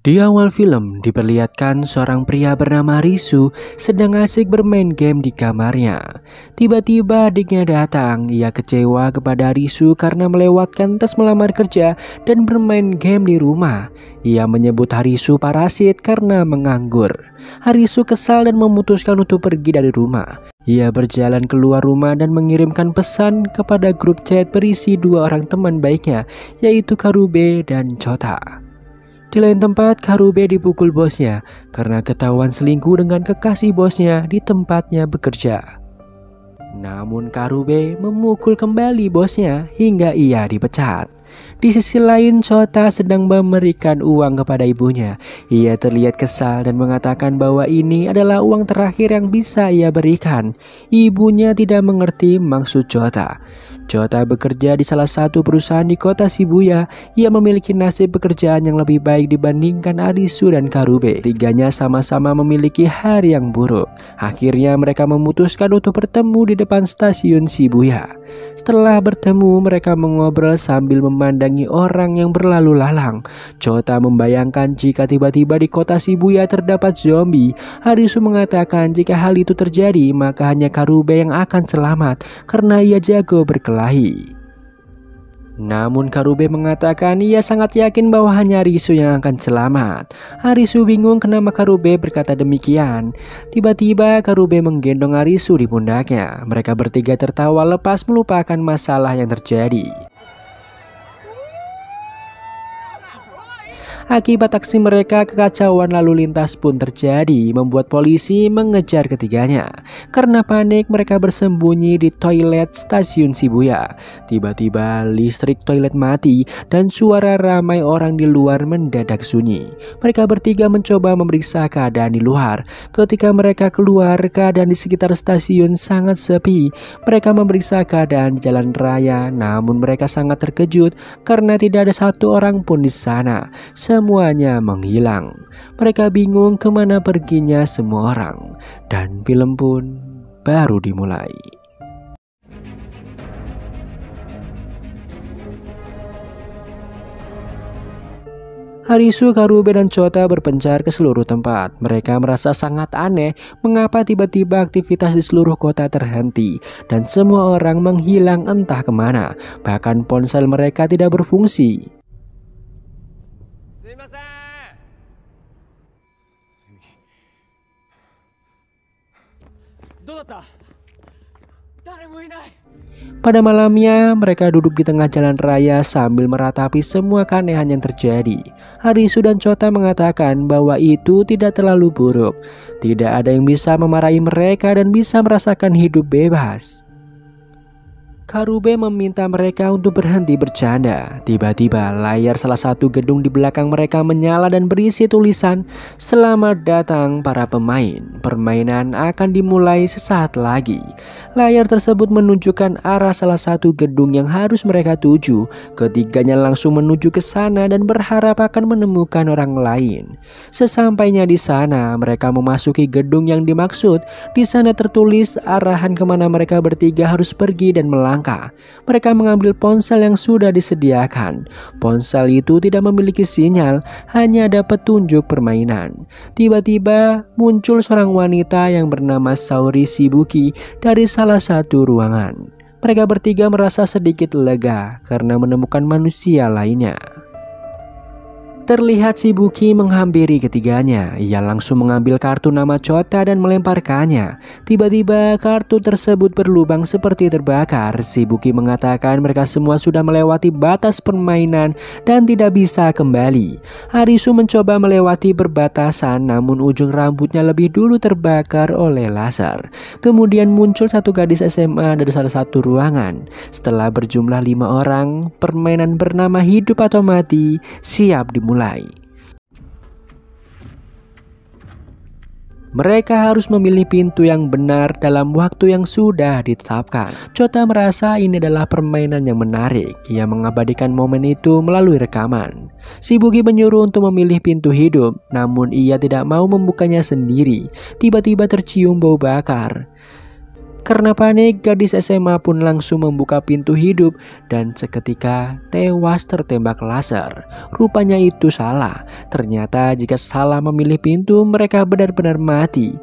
Di awal film diperlihatkan seorang pria bernama Risu sedang asik bermain game di kamarnya. Tiba-tiba adiknya datang. Ia kecewa kepada Risu karena melewatkan tes melamar kerja dan bermain game di rumah. Ia menyebut Harisu parasit karena menganggur. Harisu kesal dan memutuskan untuk pergi dari rumah. Ia berjalan keluar rumah dan mengirimkan pesan kepada grup chat berisi dua orang teman baiknya, yaitu Karube dan Chota. Di lain tempat, Karube dipukul bosnya karena ketahuan selingkuh dengan kekasih bosnya di tempatnya bekerja. Namun Karube memukul kembali bosnya hingga ia dipecat. Di sisi lain, Chota sedang memberikan uang kepada ibunya. Ia terlihat kesal dan mengatakan bahwa ini adalah uang terakhir yang bisa ia berikan. Ibunya tidak mengerti maksud Chota. Chota bekerja di salah satu perusahaan di kota Shibuya. Ia memiliki nasib pekerjaan yang lebih baik dibandingkan Harisu dan Karube. Tiganya sama-sama memiliki hari yang buruk. Akhirnya mereka memutuskan untuk bertemu di depan stasiun Shibuya. Setelah bertemu, mereka mengobrol sambil memandangi orang yang berlalu lalang. Chota membayangkan jika tiba-tiba di kota Shibuya terdapat zombie. Harisu mengatakan jika hal itu terjadi, maka hanya Karube yang akan selamat karena ia jago berkelahi. Namun Karube mengatakan ia sangat yakin bahwa hanya Harisu yang akan selamat. Harisu bingung kenapa Karube berkata demikian. Tiba-tiba Karube menggendong Harisu di pundaknya. Mereka bertiga tertawa lepas melupakan masalah yang terjadi. Akibat aksi mereka, kekacauan lalu lintas pun terjadi, membuat polisi mengejar ketiganya. Karena panik, mereka bersembunyi di toilet stasiun Shibuya. Tiba-tiba listrik toilet mati dan suara ramai orang di luar mendadak sunyi. Mereka bertiga mencoba memeriksa keadaan di luar. Ketika mereka keluar, keadaan di sekitar stasiun sangat sepi. Mereka memeriksa keadaan di jalan raya, namun mereka sangat terkejut karena tidak ada satu orang pun di sana. Semuanya menghilang. Mereka bingung kemana perginya semua orang. Dan film pun baru dimulai. Harisu, Karube, dan Chota berpencar ke seluruh tempat. Mereka merasa sangat aneh mengapa tiba-tiba aktivitas di seluruh kota terhenti dan semua orang menghilang entah kemana. Bahkan ponsel mereka tidak berfungsi. Pada malamnya, mereka duduk di tengah jalan raya sambil meratapi semua keanehan yang terjadi. Harisu dan Chota mengatakan bahwa itu tidak terlalu buruk. Tidak ada yang bisa memarahi mereka dan bisa merasakan hidup bebas. Karube meminta mereka untuk berhenti bercanda. Tiba-tiba layar salah satu gedung di belakang mereka menyala dan berisi tulisan, "Selamat datang para pemain. Permainan akan dimulai sesaat lagi." Layar tersebut menunjukkan arah salah satu gedung yang harus mereka tuju. Ketiganya langsung menuju ke sana dan berharap akan menemukan orang lain. Sesampainya di sana, mereka memasuki gedung yang dimaksud. Di sana tertulis arahan kemana mereka bertiga harus pergi dan melangkah. Mereka mengambil ponsel yang sudah disediakan. Ponsel itu tidak memiliki sinyal, hanya ada petunjuk permainan. Tiba-tiba muncul seorang wanita yang bernama Saori Shibuki dari salah satu ruangan. Mereka bertiga merasa sedikit lega karena menemukan manusia lainnya. Terlihat Shibuki menghampiri ketiganya. Ia langsung mengambil kartu nama Chota dan melemparkannya. Tiba-tiba kartu tersebut berlubang seperti terbakar. Shibuki mengatakan mereka semua sudah melewati batas permainan dan tidak bisa kembali. Harisu mencoba melewati perbatasan, namun ujung rambutnya lebih dulu terbakar oleh laser. Kemudian muncul satu gadis SMA dari salah satu ruangan. Setelah berjumlah 5 orang, permainan bernama hidup atau mati siap dimulai. Mereka harus memilih pintu yang benar dalam waktu yang sudah ditetapkan. Chota merasa ini adalah permainan yang menarik. Ia mengabadikan momen itu melalui rekaman. Shibuki menyuruh untuk memilih pintu hidup, namun ia tidak mau membukanya sendiri. Tiba-tiba tercium bau bakar. Karena panik, gadis SMA pun langsung membuka pintu hidup dan seketika tewas tertembak laser. Rupanya itu salah. Ternyata jika salah memilih pintu, mereka benar-benar mati.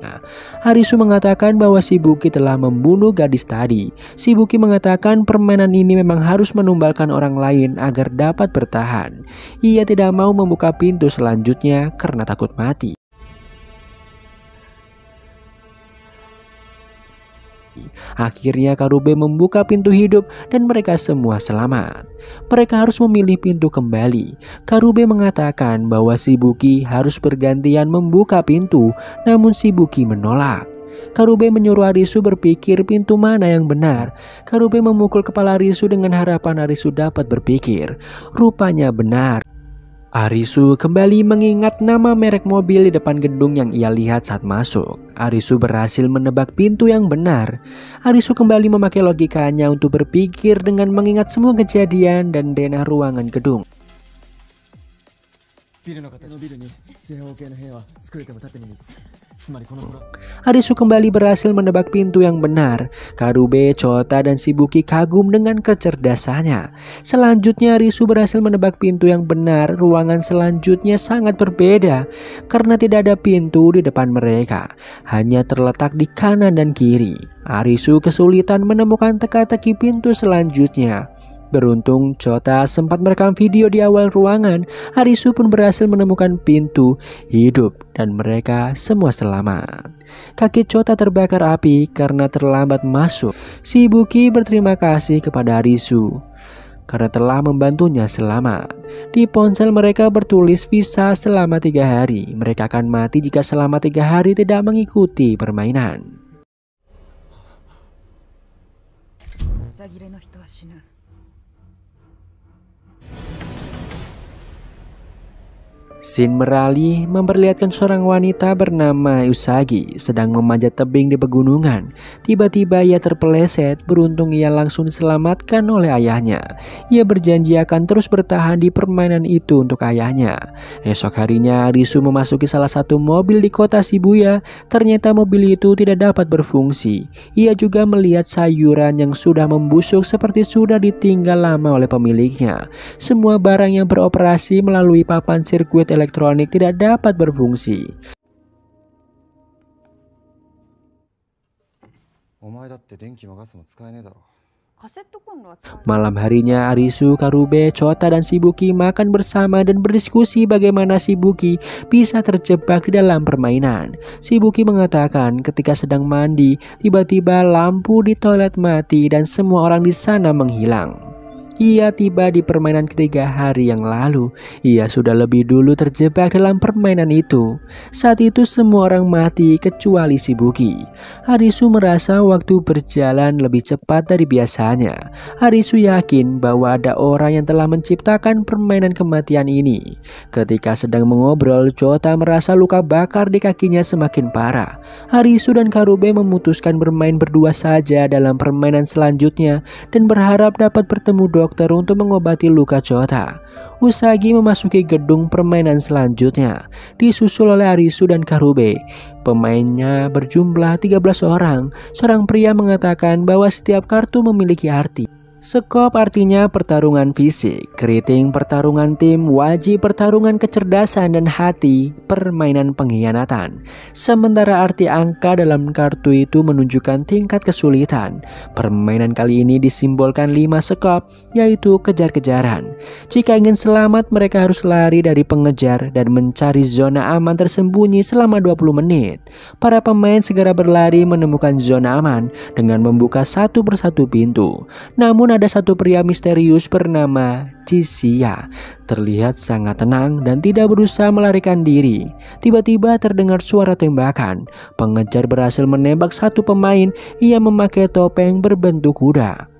Arisu mengatakan bahwa Shibuki telah membunuh gadis tadi. Shibuki mengatakan permainan ini memang harus menumbalkan orang lain agar dapat bertahan. Ia tidak mau membuka pintu selanjutnya karena takut mati. Akhirnya Karube membuka pintu hidup dan mereka semua selamat. Mereka harus memilih pintu kembali. Karube mengatakan bahwa Shibuki harus bergantian membuka pintu, namun Shibuki menolak. Karube menyuruh Arisu berpikir pintu mana yang benar. Karube memukul kepala Arisu dengan harapan Arisu dapat berpikir. Rupanya benar. Arisu kembali mengingat nama merek mobil di depan gedung yang ia lihat saat masuk. Arisu berhasil menebak pintu yang benar. Arisu kembali memakai logikanya untuk berpikir dengan mengingat semua kejadian dan denah ruangan gedung. Arisu kembali berhasil menebak pintu yang benar. Karube, Chota, dan Shibuki kagum dengan kecerdasannya. Selanjutnya Arisu berhasil menebak pintu yang benar. Ruangan selanjutnya sangat berbeda karena tidak ada pintu di depan mereka, hanya terletak di kanan dan kiri. Arisu kesulitan menemukan teka-teki pintu selanjutnya. Beruntung Chota sempat merekam video di awal ruangan. Arisu pun berhasil menemukan pintu hidup dan mereka semua selamat. Kaki Chota terbakar api karena terlambat masuk. Shibuki berterima kasih kepada Arisu karena telah membantunya selamat. Di ponsel mereka bertulis visa selama 3 hari. Mereka akan mati jika selama 3 hari tidak mengikuti permainan. Scene beralih memperlihatkan seorang wanita bernama Usagi sedang memanjat tebing di pegunungan. Tiba-tiba ia terpeleset, beruntung ia langsung diselamatkan oleh ayahnya. Ia berjanji akan terus bertahan di permainan itu untuk ayahnya. Esok harinya Arisu memasuki salah satu mobil di kota Shibuya. Ternyata mobil itu tidak dapat berfungsi. Ia juga melihat sayuran yang sudah membusuk seperti sudah ditinggal lama oleh pemiliknya. Semua barang yang beroperasi melalui papan sirkuit elektronik tidak dapat berfungsi. Malam harinya Arisu, Karube, Chota, dan Shibuki makan bersama dan berdiskusi bagaimana Shibuki bisa terjebak di dalam permainan. Shibuki mengatakan ketika sedang mandi, tiba-tiba lampu di toilet mati dan semua orang di sana menghilang. Ia tiba di permainan ketiga hari yang lalu. Ia sudah lebih dulu terjebak dalam permainan itu. Saat itu semua orang mati kecuali Shibuki. Arisu merasa waktu berjalan lebih cepat dari biasanya. Arisu yakin bahwa ada orang yang telah menciptakan permainan kematian ini. Ketika sedang mengobrol, Chota merasa luka bakar di kakinya semakin parah. Arisu dan Karube memutuskan bermain berdua saja dalam permainan selanjutnya dan berharap dapat bertemu dokter untuk mengobati luka Chota. Usagi memasuki gedung permainan selanjutnya, disusul oleh Arisu dan Karube. Pemainnya berjumlah 13 orang. Seorang pria mengatakan bahwa setiap kartu memiliki arti. Skop artinya pertarungan fisik, keriting pertarungan tim, wajib pertarungan kecerdasan dan hati permainan pengkhianatan. Sementara arti angka dalam kartu itu menunjukkan tingkat kesulitan. Permainan kali ini disimbolkan 5 skop, yaitu kejar-kejaran. Jika ingin selamat, mereka harus lari dari pengejar dan mencari zona aman tersembunyi selama 20 menit. Para pemain segera berlari menemukan zona aman dengan membuka satu persatu pintu. Namun ada satu pria misterius bernama Chishia. Terlihat sangat tenang dan tidak berusaha melarikan diri. Tiba-tiba terdengar suara tembakan. Pengejar berhasil menembak satu pemain. Ia memakai topeng berbentuk kuda.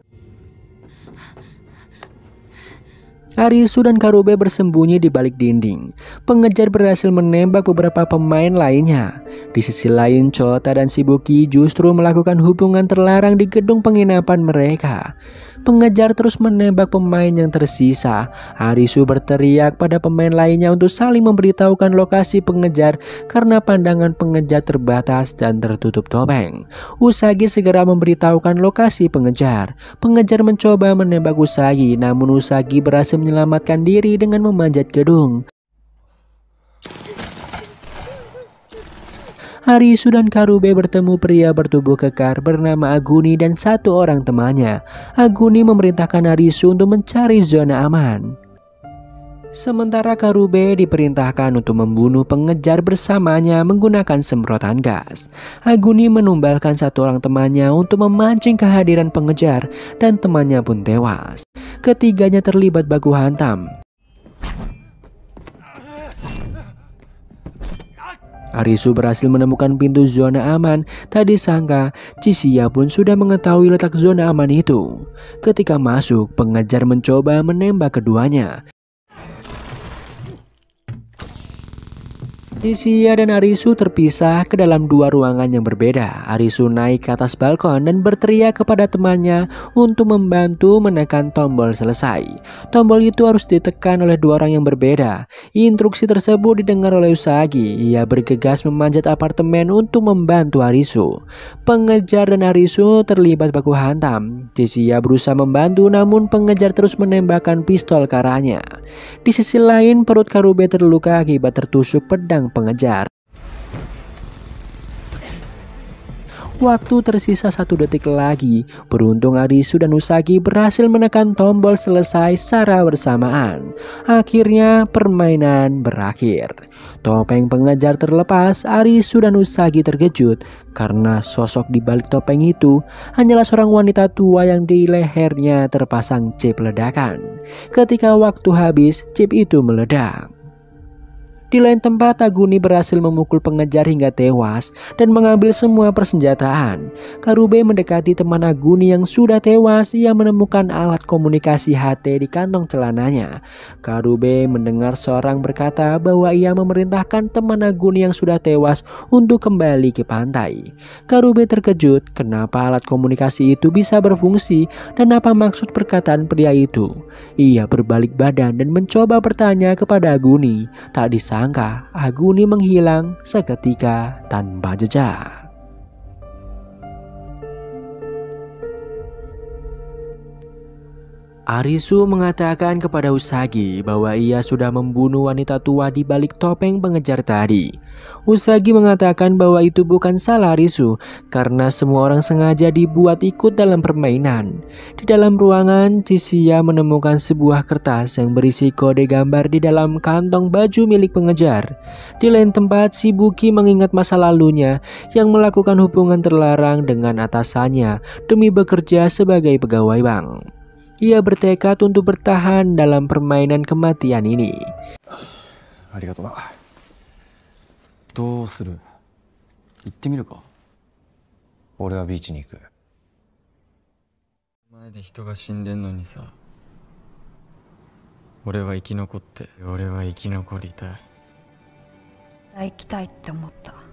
Arisu dan Karube bersembunyi di balik dinding. Pengejar berhasil menembak beberapa pemain lainnya. Di sisi lain, Chota dan Shibuki justru melakukan hubungan terlarang di gedung penginapan mereka. Pengejar terus menembak pemain yang tersisa. Arisu berteriak pada pemain lainnya untuk saling memberitahukan lokasi pengejar karena pandangan pengejar terbatas dan tertutup topeng. Usagi segera memberitahukan lokasi pengejar. Pengejar mencoba menembak Usagi, namun Usagi berhasil menyelamatkan diri dengan memanjat gedung. Arisu dan Karube bertemu pria bertubuh kekar bernama Aguni dan satu orang temannya. Aguni memerintahkan Arisu untuk mencari zona aman. Sementara Karube diperintahkan untuk membunuh pengejar bersamanya menggunakan semprotan gas. Aguni menumbalkan satu orang temannya untuk memancing kehadiran pengejar dan temannya pun tewas. Ketiganya terlibat baku hantam. Arisu berhasil menemukan pintu zona aman. Tak disangka, Chiziya pun sudah mengetahui letak zona aman itu. Ketika masuk, pengejar mencoba menembak keduanya. Chiziya dan Arisu terpisah ke dalam dua ruangan yang berbeda. Arisu naik ke atas balkon dan berteriak kepada temannya untuk membantu menekan tombol selesai. Tombol itu harus ditekan oleh dua orang yang berbeda. Instruksi tersebut didengar oleh Usagi. Ia bergegas memanjat apartemen untuk membantu Arisu. Pengejar dan Arisu terlibat baku hantam. Chiziya berusaha membantu, namun pengejar terus menembakkan pistol ke arahnya. Di sisi lain, perut Karube terluka akibat tertusuk pedang pengejar. Waktu tersisa 1 detik lagi. Beruntung Arisu dan Usagi berhasil menekan tombol selesai secara bersamaan. Akhirnya permainan berakhir. Topeng pengejar terlepas. Arisu dan Usagi terkejut karena sosok di balik topeng itu hanyalah seorang wanita tua yang di lehernya terpasang chip ledakan. Ketika waktu habis, chip itu meledak. Di lain tempat, Aguni berhasil memukul pengejar hingga tewas dan mengambil semua persenjataan. Karube mendekati teman Aguni yang sudah tewas. Ia menemukan alat komunikasi HT di kantong celananya. Karube mendengar seorang berkata bahwa ia memerintahkan teman Aguni yang sudah tewas untuk kembali ke pantai. Karube terkejut kenapa alat komunikasi itu bisa berfungsi dan apa maksud perkataan pria itu. Ia berbalik badan dan mencoba bertanya kepada Aguni. Tak disangka Aguni menghilang seketika tanpa jejak. Arisu mengatakan kepada Usagi bahwa ia sudah membunuh wanita tua di balik topeng pengejar tadi. Usagi mengatakan bahwa itu bukan salah Arisu karena semua orang sengaja dibuat ikut dalam permainan. Di dalam ruangan, Chiziya menemukan sebuah kertas yang berisi kode gambar di dalam kantong baju milik pengejar. Di lain tempat, Shibuki mengingat masa lalunya yang melakukan hubungan terlarang dengan atasannya demi bekerja sebagai pegawai bank. Ia bertekad untuk bertahan dalam permainan kematian ini. Arigatou na. Dou suru? Itte miru ka? Ore wa biichi ni iku. Mae de hito ga shinden no ni sa. Ore wa ikinokotte, ore wa ikinokoritai. Ikitai tte omotta.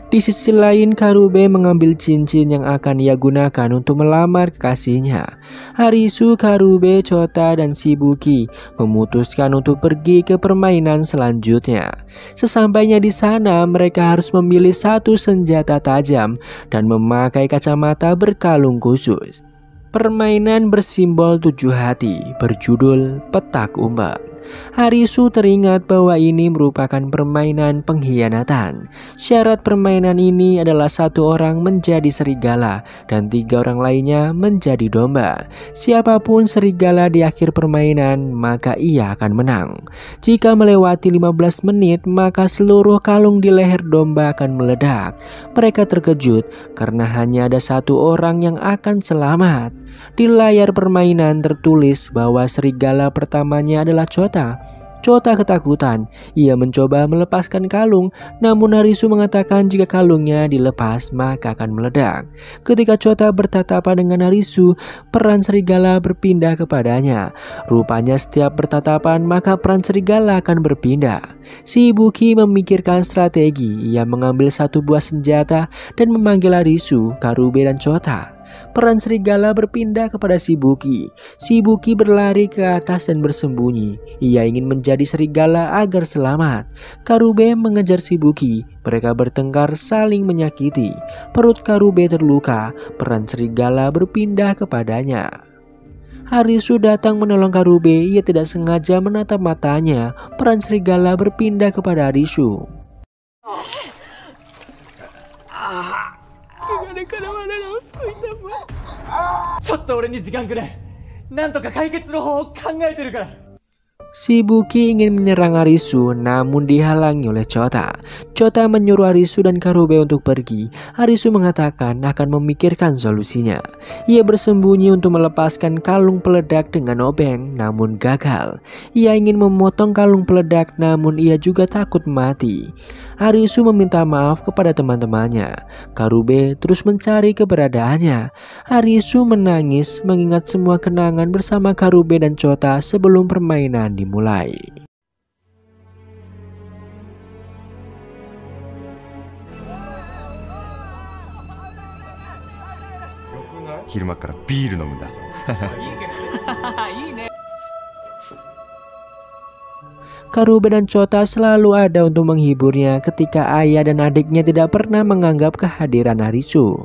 Di sisi lain, Karube mengambil cincin yang akan ia gunakan untuk melamar kekasihnya. Arisu, Karube, Chota, dan Shibuki memutuskan untuk pergi ke permainan selanjutnya. Sesampainya di sana, mereka harus memilih satu senjata tajam dan memakai kacamata berkalung khusus. Permainan bersimbol 7 hati berjudul Petak Umpet. Arisu teringat bahwa ini merupakan permainan pengkhianatan. Syarat permainan ini adalah satu orang menjadi serigala dan 3 orang lainnya menjadi domba. Siapapun serigala di akhir permainan, maka ia akan menang. Jika melewati 15 menit, maka seluruh kalung di leher domba akan meledak. Mereka terkejut karena hanya ada satu orang yang akan selamat. Di layar permainan tertulis bahwa serigala pertamanya adalah Chota. Chota ketakutan. Ia mencoba melepaskan kalung, namun Harisu mengatakan jika kalungnya dilepas maka akan meledak. Ketika Chota bertatapan dengan Harisu, peran serigala berpindah kepadanya. Rupanya setiap bertatapan maka peran serigala akan berpindah. Si Ibuki memikirkan strategi. Ia mengambil satu buah senjata dan memanggil Harisu, Karube dan Chota. Peran serigala berpindah kepada Shibuki. Shibuki berlari ke atas dan bersembunyi. Ia ingin menjadi serigala agar selamat. Karube mengejar Shibuki. Mereka bertengkar saling menyakiti. Perut Karube terluka. Peran serigala berpindah kepadanya. Harisu datang menolong Karube. Ia tidak sengaja menatap matanya. Peran serigala berpindah kepada Harisu. ちょっと俺に時間くれ。なんとか解決の方を考えてるから。 Shibuki ingin menyerang Harisu namun dihalangi oleh Chota. Chota menyuruh Harisu dan Karube untuk pergi. Harisu mengatakan akan memikirkan solusinya. Ia bersembunyi untuk melepaskan kalung peledak dengan obeng namun gagal. Ia ingin memotong kalung peledak namun ia juga takut mati. Harisu meminta maaf kepada teman-temannya. Karube terus mencari keberadaannya. Harisu menangis mengingat semua kenangan bersama Karube dan Chota sebelum permainan dimulai. 昼間からビール飲むんだ。 Karube dan Chota selalu ada untuk menghiburnya ketika ayah dan adiknya tidak pernah menganggap kehadiran Harisu.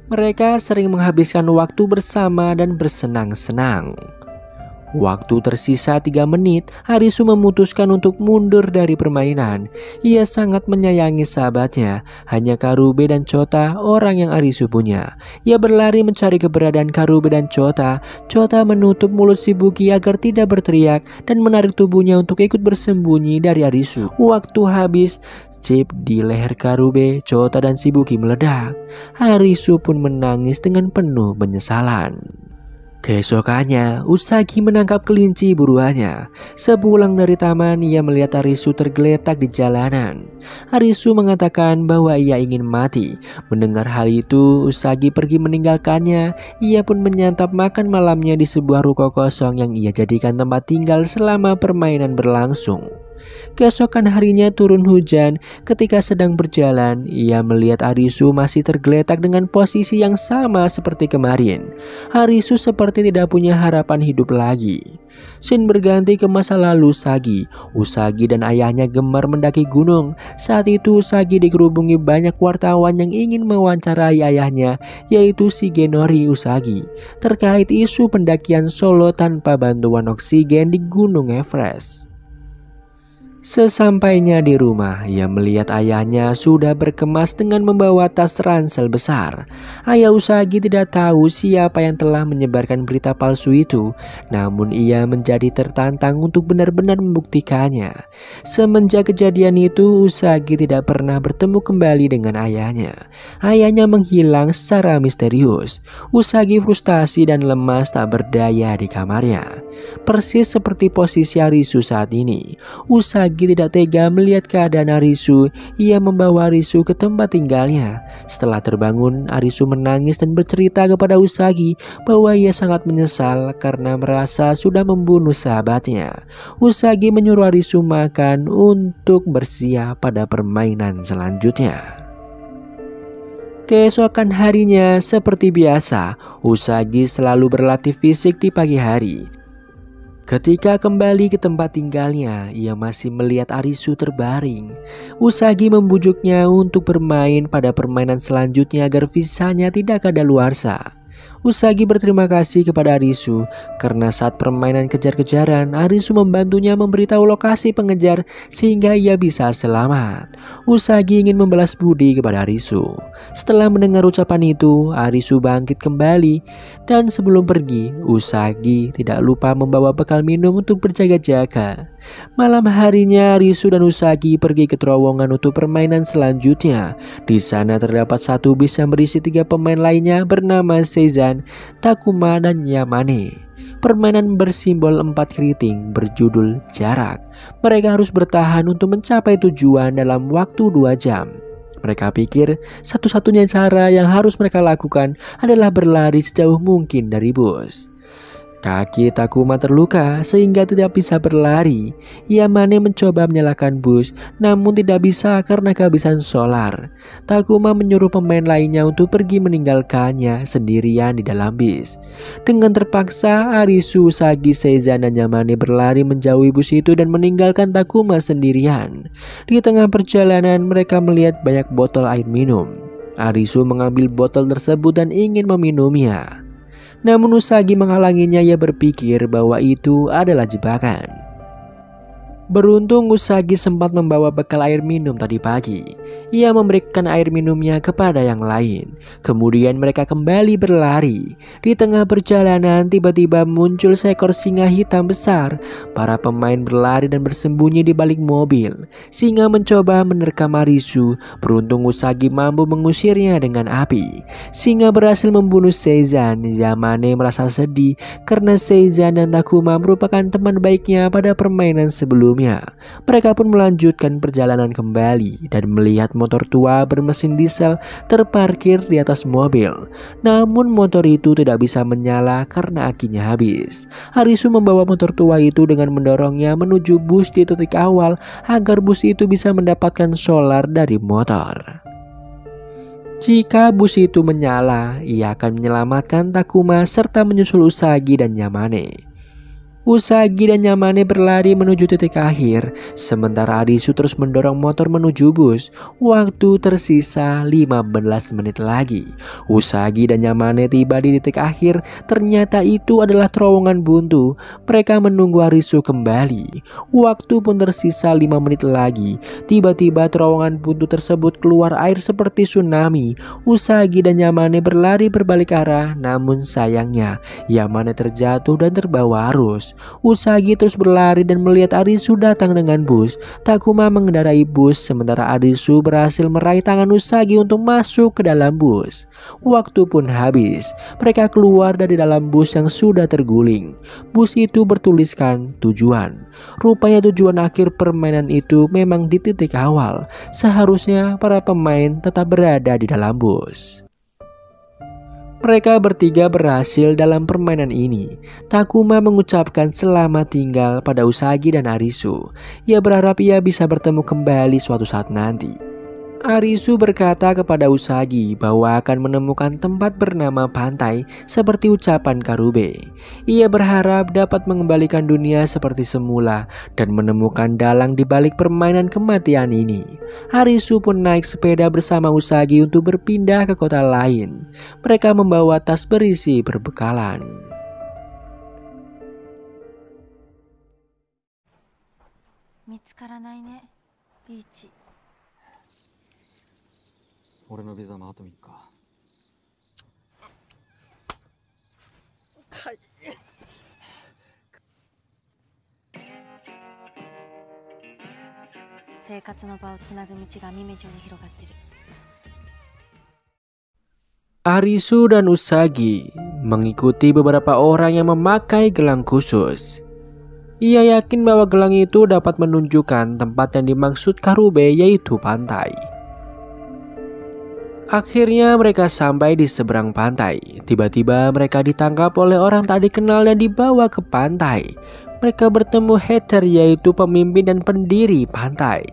Mereka sering menghabiskan waktu bersama dan bersenang-senang. Waktu tersisa 3 menit, Harisu memutuskan untuk mundur dari permainan. Ia sangat menyayangi sahabatnya, hanya Karube dan Chota orang yang Harisu punya. Ia berlari mencari keberadaan Karube dan Chota. Chota menutup mulut Shibuki agar tidak berteriak dan menarik tubuhnya untuk ikut bersembunyi dari Harisu. Waktu habis, chip di leher Karube, Chota dan Shibuki meledak. Harisu pun menangis dengan penuh penyesalan. Keesokannya, Usagi menangkap kelinci buruannya. Sepulang dari taman, ia melihat Harisu tergeletak di jalanan. Harisu mengatakan bahwa ia ingin mati. Mendengar hal itu, Usagi pergi meninggalkannya. Ia pun menyantap makan malamnya di sebuah ruko kosong yang ia jadikan tempat tinggal selama permainan berlangsung. Keesokan harinya turun hujan. Ketika sedang berjalan, ia melihat Harisu masih tergeletak dengan posisi yang sama seperti kemarin. Harisu seperti tidak punya harapan hidup lagi. Scene berganti ke masa lalu Usagi. Usagi dan ayahnya gemar mendaki gunung. Saat itu Usagi dikerubungi banyak wartawan yang ingin mewawancarai ayahnya, yaitu Shigenori Usagi, terkait isu pendakian solo tanpa bantuan oksigen di Gunung Everest. Sesampainya di rumah, ia melihat ayahnya sudah berkemas dengan membawa tas ransel besar. Ayah Usagi tidak tahu siapa yang telah menyebarkan berita palsu itu, namun ia menjadi tertantang untuk benar-benar membuktikannya. Semenjak kejadian itu, Usagi tidak pernah bertemu kembali dengan ayahnya. Ayahnya menghilang secara misterius. Usagi frustasi dan lemas tak berdaya di kamarnya. Persis seperti posisi Harisu saat ini. Usagi tidak tega melihat keadaan Harisu. Ia membawa Harisu ke tempat tinggalnya. Setelah terbangun, Harisu menangis dan bercerita kepada Usagi bahwa ia sangat menyesal karena merasa sudah membunuh sahabatnya. Usagi menyuruh Harisu makan untuk bersiap pada permainan selanjutnya. Keesokan harinya, seperti biasa, Usagi selalu berlatih fisik di pagi hari. Ketika kembali ke tempat tinggalnya, ia masih melihat Harisu terbaring. Usagi membujuknya untuk bermain pada permainan selanjutnya agar visanya tidak kadaluarsa. Usagi berterima kasih kepada Harisu karena saat permainan kejar-kejaran, Harisu membantunya memberitahu lokasi pengejar sehingga ia bisa selamat. Usagi ingin membalas budi kepada Harisu. Setelah mendengar ucapan itu, Harisu bangkit kembali dan sebelum pergi, Usagi tidak lupa membawa bekal minum untuk berjaga-jaga. Malam harinya, Harisu dan Usagi pergi ke terowongan untuk permainan selanjutnya. Di sana terdapat satu bis yang berisi 3 pemain lainnya bernama Seizan Seizan, Takuma, dan Yamane. Permainan bersimbol 4 keriting berjudul jarak. Mereka harus bertahan untuk mencapai tujuan dalam waktu 2 jam. Mereka pikir satu-satunya cara yang harus mereka lakukan adalah berlari sejauh mungkin dari bus. Kaki Takuma terluka sehingga tidak bisa berlari. Yamane mencoba menyalakan bus namun tidak bisa karena kehabisan solar. Takuma menyuruh pemain lainnya untuk pergi meninggalkannya sendirian di dalam bis. Dengan terpaksa Arisu, Usagi, Seizan, dan Yamane berlari menjauhi bus itu dan meninggalkan Takuma sendirian. Di tengah perjalanan mereka melihat banyak botol air minum. Arisu mengambil botol tersebut dan ingin meminumnya. Namun Usagi menghalanginya. Ia berpikir bahwa itu adalah jebakan. Beruntung Usagi sempat membawa bekal air minum tadi pagi. Ia memberikan air minumnya kepada yang lain. Kemudian mereka kembali berlari. Di tengah perjalanan tiba-tiba muncul seekor singa hitam besar. Para pemain berlari dan bersembunyi di balik mobil. Singa mencoba menerkam Arisu. Beruntung Usagi mampu mengusirnya dengan api. Singa berhasil membunuh Seizan. Yamane merasa sedih karena Seizan dan Takuma merupakan teman baiknya pada permainan sebelumnya. Mereka pun melanjutkan perjalanan kembali dan melihat motor tua bermesin diesel terparkir di atas mobil. Namun motor itu tidak bisa menyala karena akinya habis. Arisu membawa motor tua itu dengan mendorongnya menuju bus di titik awal agar bus itu bisa mendapatkan solar dari motor. Jika bus itu menyala, ia akan menyelamatkan Takuma serta menyusul Usagi dan Yamane. Usagi dan Yamane berlari menuju titik akhir, sementara Arisu terus mendorong motor menuju bus. Waktu tersisa 15 menit lagi. Usagi dan Yamane tiba di titik akhir, ternyata itu adalah terowongan buntu. Mereka menunggu Arisu kembali. Waktu pun tersisa 5 menit lagi. Tiba-tiba terowongan buntu tersebut keluar air seperti tsunami. Usagi dan Yamane berlari berbalik arah, namun sayangnya Yamane terjatuh dan terbawa arus. Usagi terus berlari dan melihat Arisu datang dengan bus. Takuma mengendarai bus sementara Arisu berhasil meraih tangan Usagi untuk masuk ke dalam bus. Waktu pun habis. Mereka keluar dari dalam bus yang sudah terguling. Bus itu bertuliskan tujuan. Rupanya tujuan akhir permainan itu memang di titik awal. Seharusnya para pemain tetap berada di dalam bus. Mereka bertiga berhasil dalam permainan ini. Takuma mengucapkan selamat tinggal pada Usagi dan Arisu. Ia berharap ia bisa bertemu kembali suatu saat nanti. Arisu berkata kepada Usagi bahwa akan menemukan tempat bernama pantai seperti ucapan Karube. Ia berharap dapat mengembalikan dunia seperti semula dan menemukan dalang di balik permainan kematian ini. Arisu pun naik sepeda bersama Usagi untuk berpindah ke kota lain. Mereka membawa tas berisi perbekalan. Mitsukaranai ne, Bichi. 俺のビザもあと3日。生活の場をつなぐ道が耳上に広がってる。 Arisu dan Usagi mengikuti beberapa orang yang memakai gelang khusus. Ia yakin bahwa gelang itu dapat menunjukkan tempat yang dimaksud Karube, yaitu pantai. Akhirnya mereka sampai di seberang pantai. Tiba-tiba mereka ditangkap oleh orang tak dikenal dan dibawa ke pantai. Mereka bertemu Hater, yaitu pemimpin dan pendiri pantai.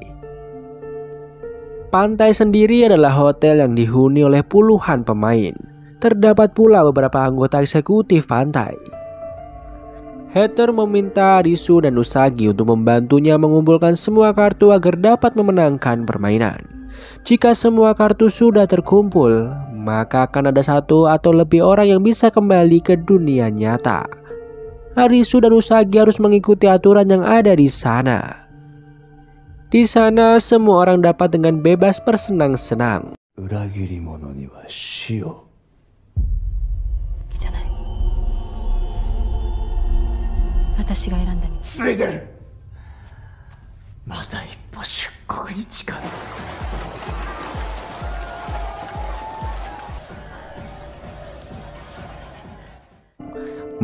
Pantai sendiri adalah hotel yang dihuni oleh puluhan pemain. Terdapat pula beberapa anggota eksekutif pantai. Hater meminta Arisu dan Usagi untuk membantunya mengumpulkan semua kartu agar dapat memenangkan permainan. Jika semua kartu sudah terkumpul, maka akan ada satu atau lebih orang yang bisa kembali ke dunia nyata. Arisu dan Usagi harus mengikuti aturan yang ada di sana. Di sana semua orang dapat dengan bebas bersenang-senang. 裏切り者には死を。じゃない。私が選んだ道。ついてる。また一歩出国に近づく。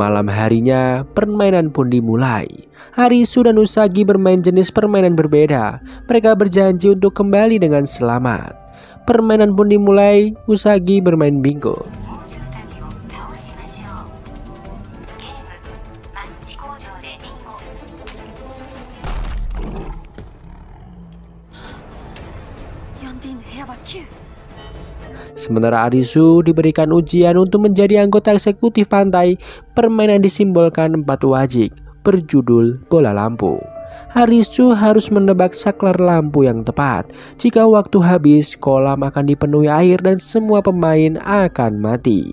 Malam harinya, permainan pun dimulai. Arisu dan Usagi bermain jenis permainan berbeda. Mereka berjanji untuk kembali dengan selamat. Permainan pun dimulai. Usagi bermain bingo. Sementara Arisu diberikan ujian untuk menjadi anggota eksekutif pantai. Permainan disimbolkan 4 wajik berjudul bola lampu. Arisu harus menebak saklar lampu yang tepat. Jika waktu habis, kolam akan dipenuhi air dan semua pemain akan mati.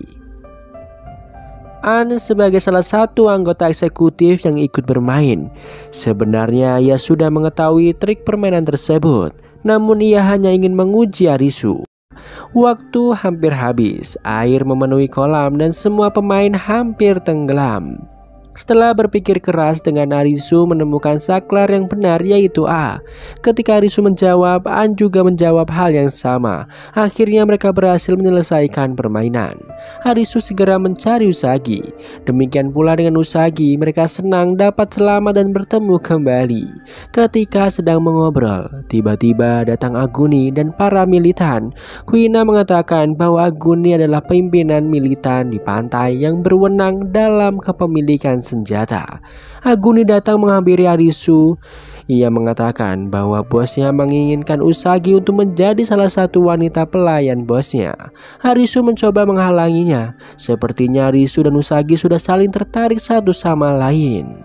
An sebagai salah satu anggota eksekutif yang ikut bermain. Sebenarnya ia sudah mengetahui trik permainan tersebut, namun ia hanya ingin menguji Arisu. Waktu hampir habis, air memenuhi kolam dan semua pemain hampir tenggelam. Setelah berpikir keras dengan Arisu menemukan saklar yang benar yaitu A. Ketika Arisu menjawab, An juga menjawab hal yang sama. Akhirnya mereka berhasil menyelesaikan permainan. Arisu segera mencari Usagi. Demikian pula dengan Usagi, mereka senang dapat selamat dan bertemu kembali. Ketika sedang mengobrol, tiba-tiba datang Aguni dan para militan. Kuina mengatakan bahwa Aguni adalah pimpinan militan di pantai yang berwenang dalam kepemilikan senjata. Aguni datang menghampiri Arisu. Ia mengatakan bahwa bosnya menginginkan Usagi untuk menjadi salah satu wanita pelayan bosnya. Arisu mencoba menghalanginya. Sepertinya Arisu dan Usagi sudah saling tertarik satu sama lain.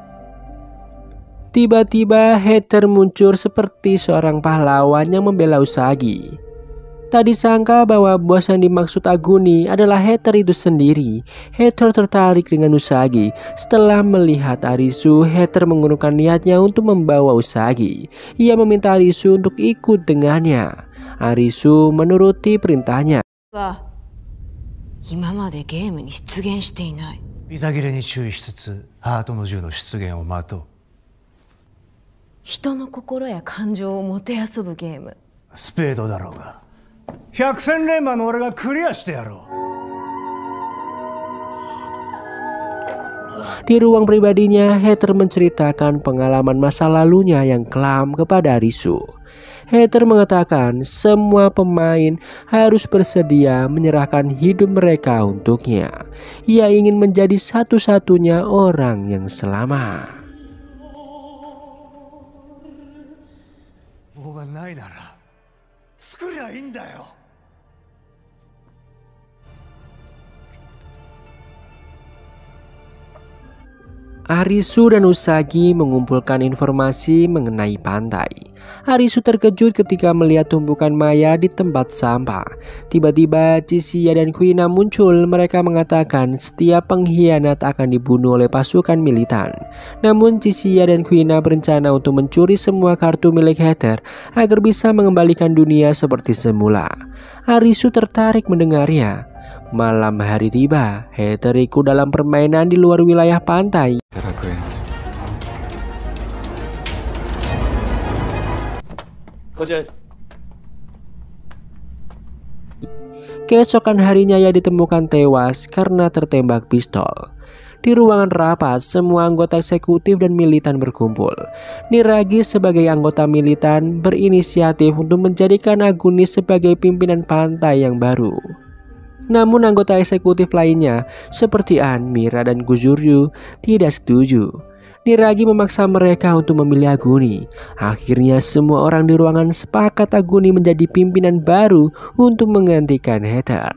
Tiba-tiba Heather muncul seperti seorang pahlawan yang membela Usagi. Tak disangka bahwa bos yang dimaksud Aguni adalah Heather itu sendiri. Heather tertarik dengan Usagi. Setelah melihat Arisu, Heather mengurungkan niatnya untuk membawa Usagi. Ia meminta Arisu untuk ikut dengannya. Arisu menuruti perintahnya. 今までゲームに出現していない。ビザ切れに注意しつつハートの銃の出現を待とう。人の心や感情をもてあそぶゲーム。スペードだろうが百戦錬磨の俺がクリアしてやろう。 Di ruang pribadinya, Heather menceritakan pengalaman masa lalunya yang kelam kepada Arisu. Heather mengatakan semua pemain harus bersedia menyerahkan hidup mereka untuknya. Ia ingin menjadi satu-satunya orang yang selamat. Arisu dan Usagi mengumpulkan informasi mengenai pantai. Arisu terkejut ketika melihat tumpukan maya di tempat sampah. Tiba-tiba Chisiya dan Kuina muncul. Mereka mengatakan setiap pengkhianat akan dibunuh oleh pasukan militan. Namun Chisiya dan Kuina berencana untuk mencuri semua kartu milik Heather agar bisa mengembalikan dunia seperti semula. Arisu tertarik mendengarnya. Malam hari tiba, Heather ikut dalam permainan di luar wilayah pantai. Keesokan harinya ia ditemukan tewas karena tertembak pistol. Di ruangan rapat, semua anggota eksekutif dan militan berkumpul. Niragi sebagai anggota militan berinisiatif untuk menjadikan Aguni sebagai pimpinan pantai yang baru. Namun anggota eksekutif lainnya seperti An, Mira, dan Kuzuryu tidak setuju. Niragi memaksa mereka untuk memilih Aguni. Akhirnya semua orang di ruangan sepakat Aguni menjadi pimpinan baru untuk menggantikan Heather.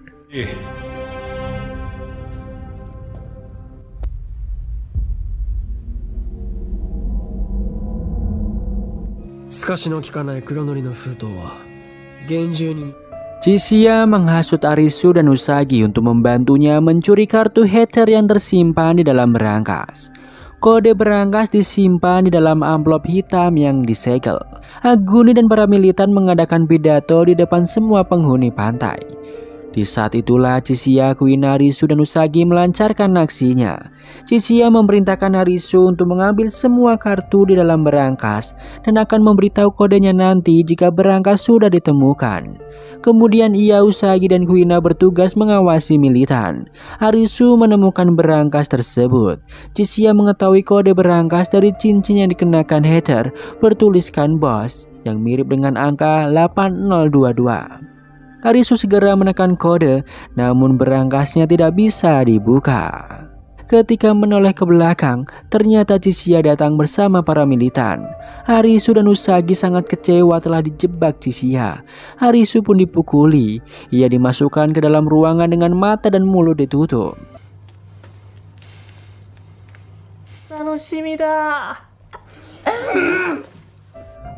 Chisiya menghasut Arisu dan Usagi untuk membantunya mencuri kartu Heather yang tersimpan di dalam berangkas. Kode berangkas disimpan di dalam amplop hitam yang disegel. Aguni dan para militan mengadakan pidato di depan semua penghuni pantai. Di saat itulah Chishia, Kuina, Risu, dan Usagi melancarkan aksinya. Chishia memerintahkan Harisu untuk mengambil semua kartu di dalam berangkas dan akan memberitahu kodenya nanti jika berangkas sudah ditemukan. Kemudian ia, Usagi, dan Kuina bertugas mengawasi militan. Harisu menemukan berangkas tersebut. Chishia mengetahui kode berangkas dari cincin yang dikenakan Heather bertuliskan BOSS yang mirip dengan angka 8022. Harisu segera menekan kode, namun berangkasnya tidak bisa dibuka. Ketika menoleh ke belakang, ternyata Chishia datang bersama para militan. Harisu dan Usagi sangat kecewa telah dijebak Chishia. Harisu pun dipukuli. Ia dimasukkan ke dalam ruangan dengan mata dan mulut ditutup.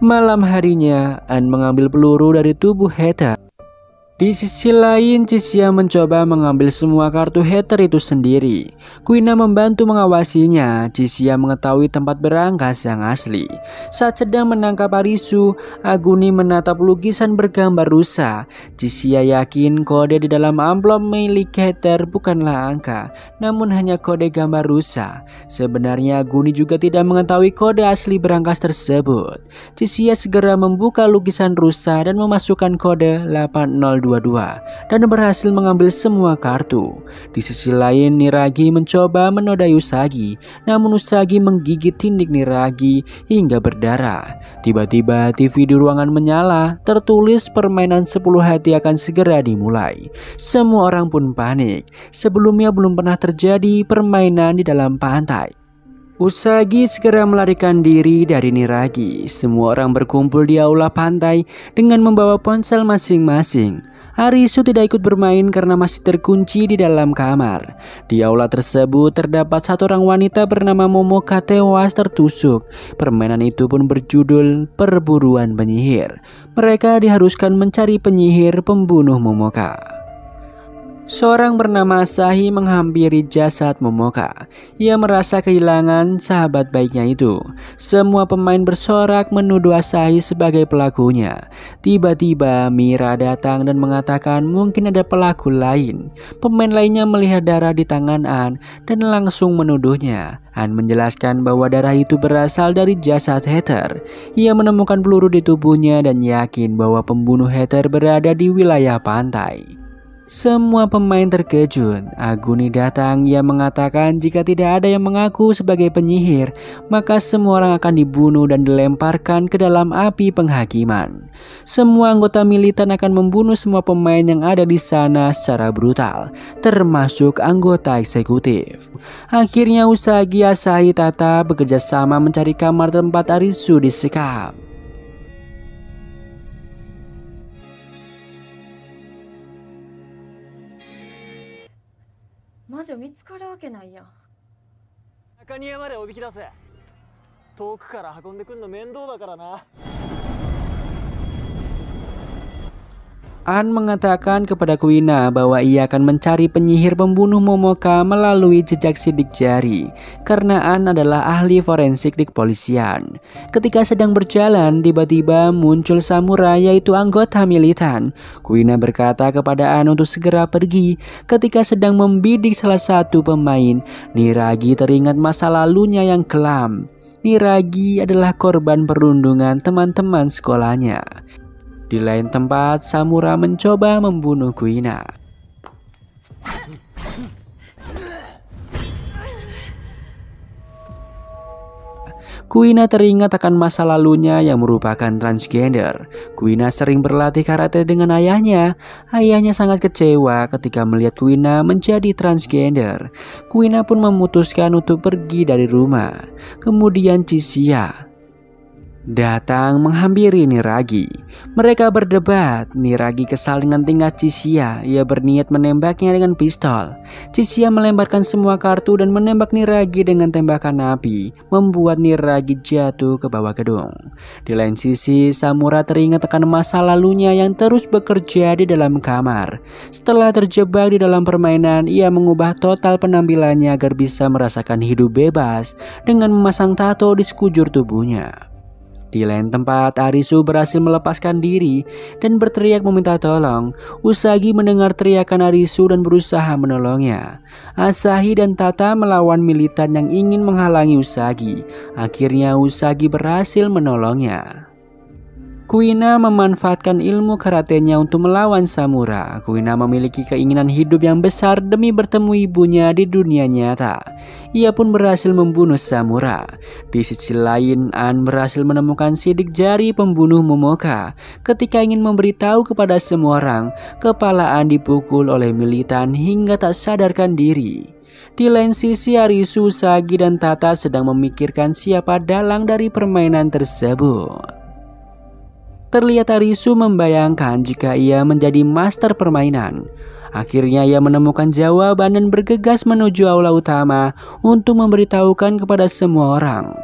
Malam harinya, An mengambil peluru dari tubuh Heather. Di sisi lain, Chishia mencoba mengambil semua kartu Heather itu sendiri. Kuina membantu mengawasinya. Chishia mengetahui tempat berangkas yang asli. Saat sedang menangkap Harisu, Aguni menatap lukisan bergambar rusa. Chishia yakin kode di dalam amplop milik Heather bukanlah angka, namun hanya kode gambar rusa. Sebenarnya Aguni juga tidak mengetahui kode asli berangkas tersebut. Chishia segera membuka lukisan rusa dan memasukkan kode 8022 dan berhasil mengambil semua kartu. Di sisi lain, Niragi mencoba menodai Usagi, namun Usagi menggigit tindik Niragi hingga berdarah. Tiba-tiba TV di ruangan menyala, tertulis permainan 10 hati akan segera dimulai. Semua orang pun panik. Sebelumnya belum pernah terjadi permainan di dalam pantai. Usagi segera melarikan diri dari Niragi. Semua orang berkumpul di aula pantai dengan membawa ponsel masing-masing. Harisu tidak ikut bermain karena masih terkunci di dalam kamar. Di aula tersebut terdapat satu orang wanita bernama Momoka tewas tertusuk. Permainan itu pun berjudul Perburuan Penyihir. Mereka diharuskan mencari penyihir pembunuh Momoka. Seorang bernama Asahi menghampiri jasad Momoka. Ia merasa kehilangan sahabat baiknya itu. Semua pemain bersorak menuduh Asahi sebagai pelakunya. Tiba-tiba Mira datang dan mengatakan mungkin ada pelaku lain. Pemain lainnya melihat darah di tangan An dan langsung menuduhnya. An menjelaskan bahwa darah itu berasal dari jasad Heather. Ia menemukan peluru di tubuhnya dan yakin bahwa pembunuh Heather berada di wilayah pantai. Semua pemain terkejut. Aguni datang. Ia mengatakan jika tidak ada yang mengaku sebagai penyihir, maka semua orang akan dibunuh dan dilemparkan ke dalam api penghakiman. Semua anggota militan akan membunuh semua pemain yang ada di sana secara brutal, termasuk anggota eksekutif. Akhirnya Usagi, Asahi, Tata bekerja sama mencari kamar tempat Harisu disekap. Majo 見つかるわけないやん。中庭までおびき出せ。遠くから運んでくんの面倒だからな。An mengatakan kepada Kuina bahwa ia akan mencari penyihir pembunuh Momoka melalui jejak sidik jari, karena An adalah ahli forensik di kepolisian. Ketika sedang berjalan, tiba-tiba muncul samurai, yaitu anggota militan. Kuina berkata kepada An untuk segera pergi. Ketika sedang membidik salah satu pemain, Niragi teringat masa lalunya yang kelam. Niragi adalah korban perundungan teman-teman sekolahnya. Di lain tempat, Samura mencoba membunuh Kuina. Kuina teringat akan masa lalunya yang merupakan transgender. Kuina sering berlatih karate dengan ayahnya. Ayahnya sangat kecewa ketika melihat Kuina menjadi transgender. Kuina pun memutuskan untuk pergi dari rumah. Kemudian Chishia datang menghampiri Niragi. Mereka berdebat. Niragi kesal dengan tingkah Chishia. Ia berniat menembaknya dengan pistol. Chishia melemparkan semua kartu dan menembak Niragi dengan tembakan api, membuat Niragi jatuh ke bawah gedung. Di lain sisi, Samura teringat akan masa lalunya yang terus bekerja di dalam kamar. Setelah terjebak di dalam permainan, ia mengubah total penampilannya agar bisa merasakan hidup bebas dengan memasang tato di sekujur tubuhnya. Di lain tempat, Arisu berhasil melepaskan diri dan berteriak meminta tolong. Usagi mendengar teriakan Arisu dan berusaha menolongnya. Asahi dan Tata melawan militan yang ingin menghalangi Usagi. Akhirnya Usagi berhasil menolongnya. Kuina memanfaatkan ilmu karatenya untuk melawan Samura. Kuina memiliki keinginan hidup yang besar demi bertemu ibunya di dunia nyata. Ia pun berhasil membunuh Samura. Di sisi lain, An berhasil menemukan sidik jari pembunuh Momoka. Ketika ingin memberitahu kepada semua orang, kepala An dipukul oleh militan hingga tak sadarkan diri. Di lain sisi, Arisu, Usagi, dan Tata sedang memikirkan siapa dalang dari permainan tersebut. Terlihat Arisu membayangkan jika ia menjadi master permainan. Akhirnya ia menemukan jawaban dan bergegas menuju aula utama untuk memberitahukan kepada semua orang.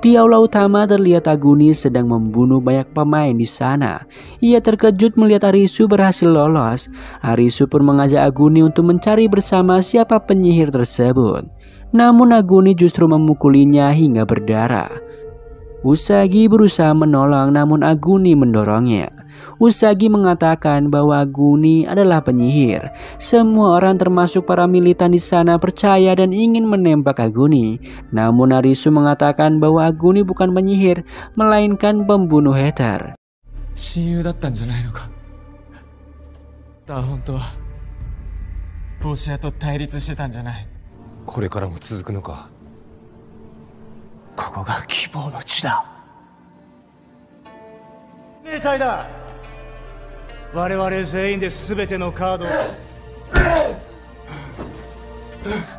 Di aula utama terlihat Aguni sedang membunuh banyak pemain di sana. Ia terkejut melihat Arisu berhasil lolos. Arisu pun mengajak Aguni untuk mencari bersama siapa penyihir tersebut. Namun Aguni justru memukulinya hingga berdarah. Usagi berusaha menolong namun Aguni mendorongnya. Usagi mengatakan bahwa Aguni adalah penyihir. Semua orang termasuk para militan di sana percaya dan ingin menembak Aguni. Namun Arisu mengatakan bahwa Aguni bukan penyihir, melainkan pembunuh Heather. 親友だったんじゃないのか。だ、本当は帽子屋と対立してたんじゃない。これからも続くのか。ここが希望の地だ。兵隊だ。我々全員で全てのカードを。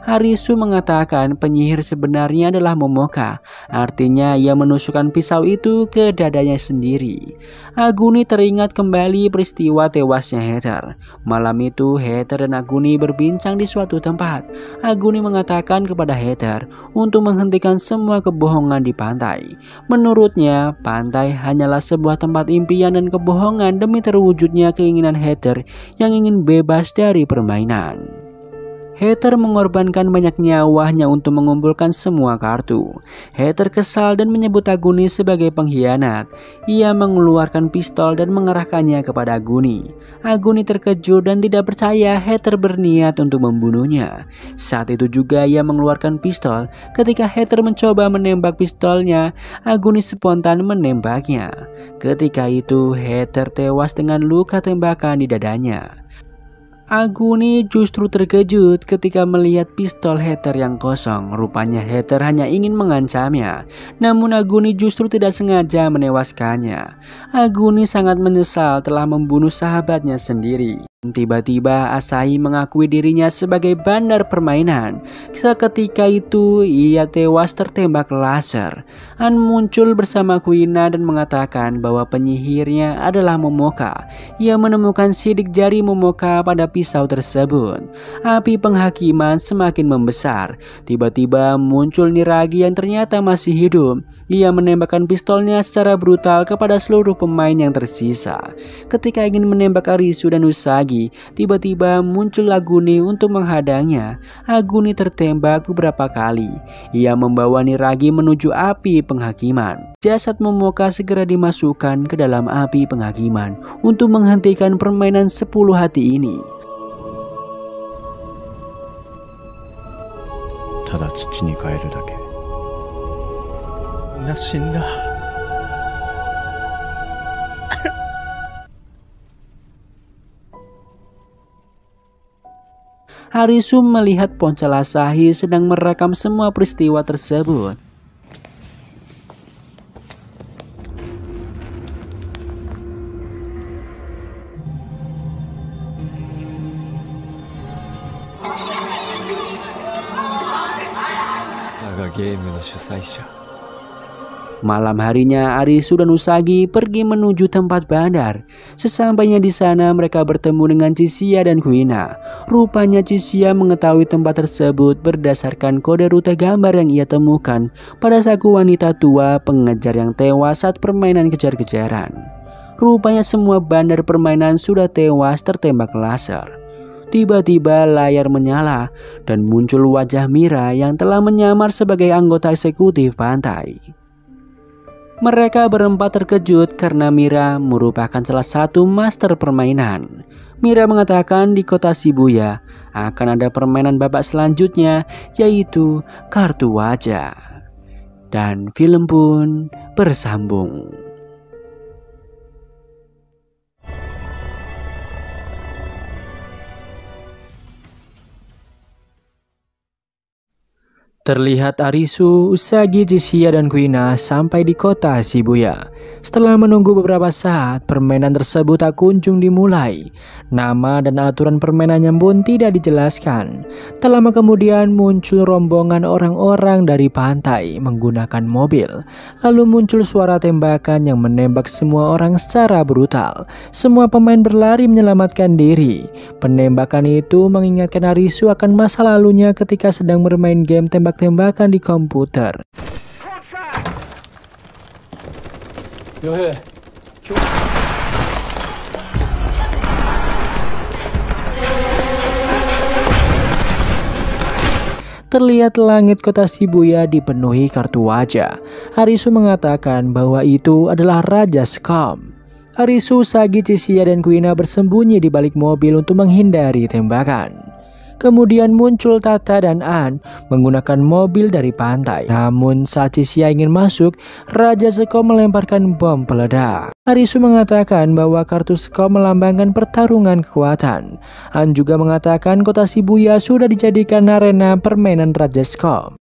Arisu mengatakan penyihir sebenarnya adalah Momoka. Artinya ia menusukkan pisau itu ke dadanya sendiri. Aguni teringat kembali peristiwa tewasnya Heather. Malam itu Heather dan Aguni berbincang di suatu tempat. Aguni mengatakan kepada Heather untuk menghentikan semua kebohongan di pantai. Menurutnya, pantai hanyalah sebuah tempat impian dan kebohongan demi terwujudnya keinginan Heather yang ingin bebas dari permainan. Heather mengorbankan banyak nyawanya untuk mengumpulkan semua kartu. Heather kesal dan menyebut Aguni sebagai pengkhianat. Ia mengeluarkan pistol dan mengarahkannya kepada Aguni. Aguni terkejut dan tidak percaya Heather berniat untuk membunuhnya. Saat itu juga ia mengeluarkan pistol. Ketika Heather mencoba menembak pistolnya, Aguni spontan menembaknya. Ketika itu Heather tewas dengan luka tembakan di dadanya. Aguni justru terkejut ketika melihat pistol Heather yang kosong. Rupanya Heather hanya ingin mengancamnya. Namun Aguni justru tidak sengaja menewaskannya. Aguni sangat menyesal telah membunuh sahabatnya sendiri. Tiba-tiba Asahi mengakui dirinya sebagai bandar permainan. Seketika itu ia tewas tertembak laser. An muncul bersama Kuina dan mengatakan bahwa penyihirnya adalah Momoka. Ia menemukan sidik jari Momoka pada pisau tersebut. Api penghakiman semakin membesar. Tiba-tiba muncul Niragi yang ternyata masih hidup. Ia menembakkan pistolnya secara brutal kepada seluruh pemain yang tersisa. Ketika ingin menembak Arisu dan Usagi, tiba-tiba muncul Aguni untuk menghadangnya. Aguni tertembak beberapa kali. Ia membawa Niragi menuju api penghakiman. Jasad Momoka segera dimasukkan ke dalam api penghakiman untuk menghentikan permainan 10 hati ini. ただ土に変えるだけ。みんな死んだ。Arisu melihat ponsel Asahi sedang merekam semua peristiwa tersebut. Malam harinya Arisu dan Usagi pergi menuju tempat bandar. Sesampainya di sana mereka bertemu dengan Chishia dan Kuina. Rupanya Chishia mengetahui tempat tersebut berdasarkan kode rute gambar yang ia temukan pada saku wanita tua pengejar yang tewas saat permainan kejar-kejaran. Rupanya semua bandar permainan sudah tewas tertembak laser. Tiba-tiba layar menyala dan muncul wajah Mira yang telah menyamar sebagai anggota eksekutif pantai. Mereka berempat terkejut karena Mira merupakan salah satu master permainan. Mira mengatakan di kota Shibuya akan ada permainan babak selanjutnya, yaitu kartu wajah. Dan film pun bersambung. Terlihat Arisu, Usagi, Chishia, dan Kuina sampai di kota Shibuya. Setelah menunggu beberapa saat, permainan tersebut tak kunjung dimulai. Nama dan aturan permainannya pun tidak dijelaskan. Tak lama kemudian muncul rombongan orang-orang dari pantai menggunakan mobil. Lalu muncul suara tembakan yang menembak semua orang secara brutal. Semua pemain berlari menyelamatkan diri. Penembakan itu mengingatkan Arisu akan masa lalunya ketika sedang bermain game tembak-tembakan di komputer. Terlihat langit kota Shibuya dipenuhi kartu wajah. Arisu mengatakan bahwa itu adalah Raja Scum. Arisu, Usagi, Chishia, dan Kuina bersembunyi di balik mobil untuk menghindari tembakan. Kemudian muncul Tata dan An menggunakan mobil dari pantai. Namun saat Chishia ingin masuk, Raja Scum melemparkan bom peledak. Arisu mengatakan bahwa kartu Scum melambangkan pertarungan kekuatan. An juga mengatakan kota Shibuya sudah dijadikan arena permainan Raja Scum.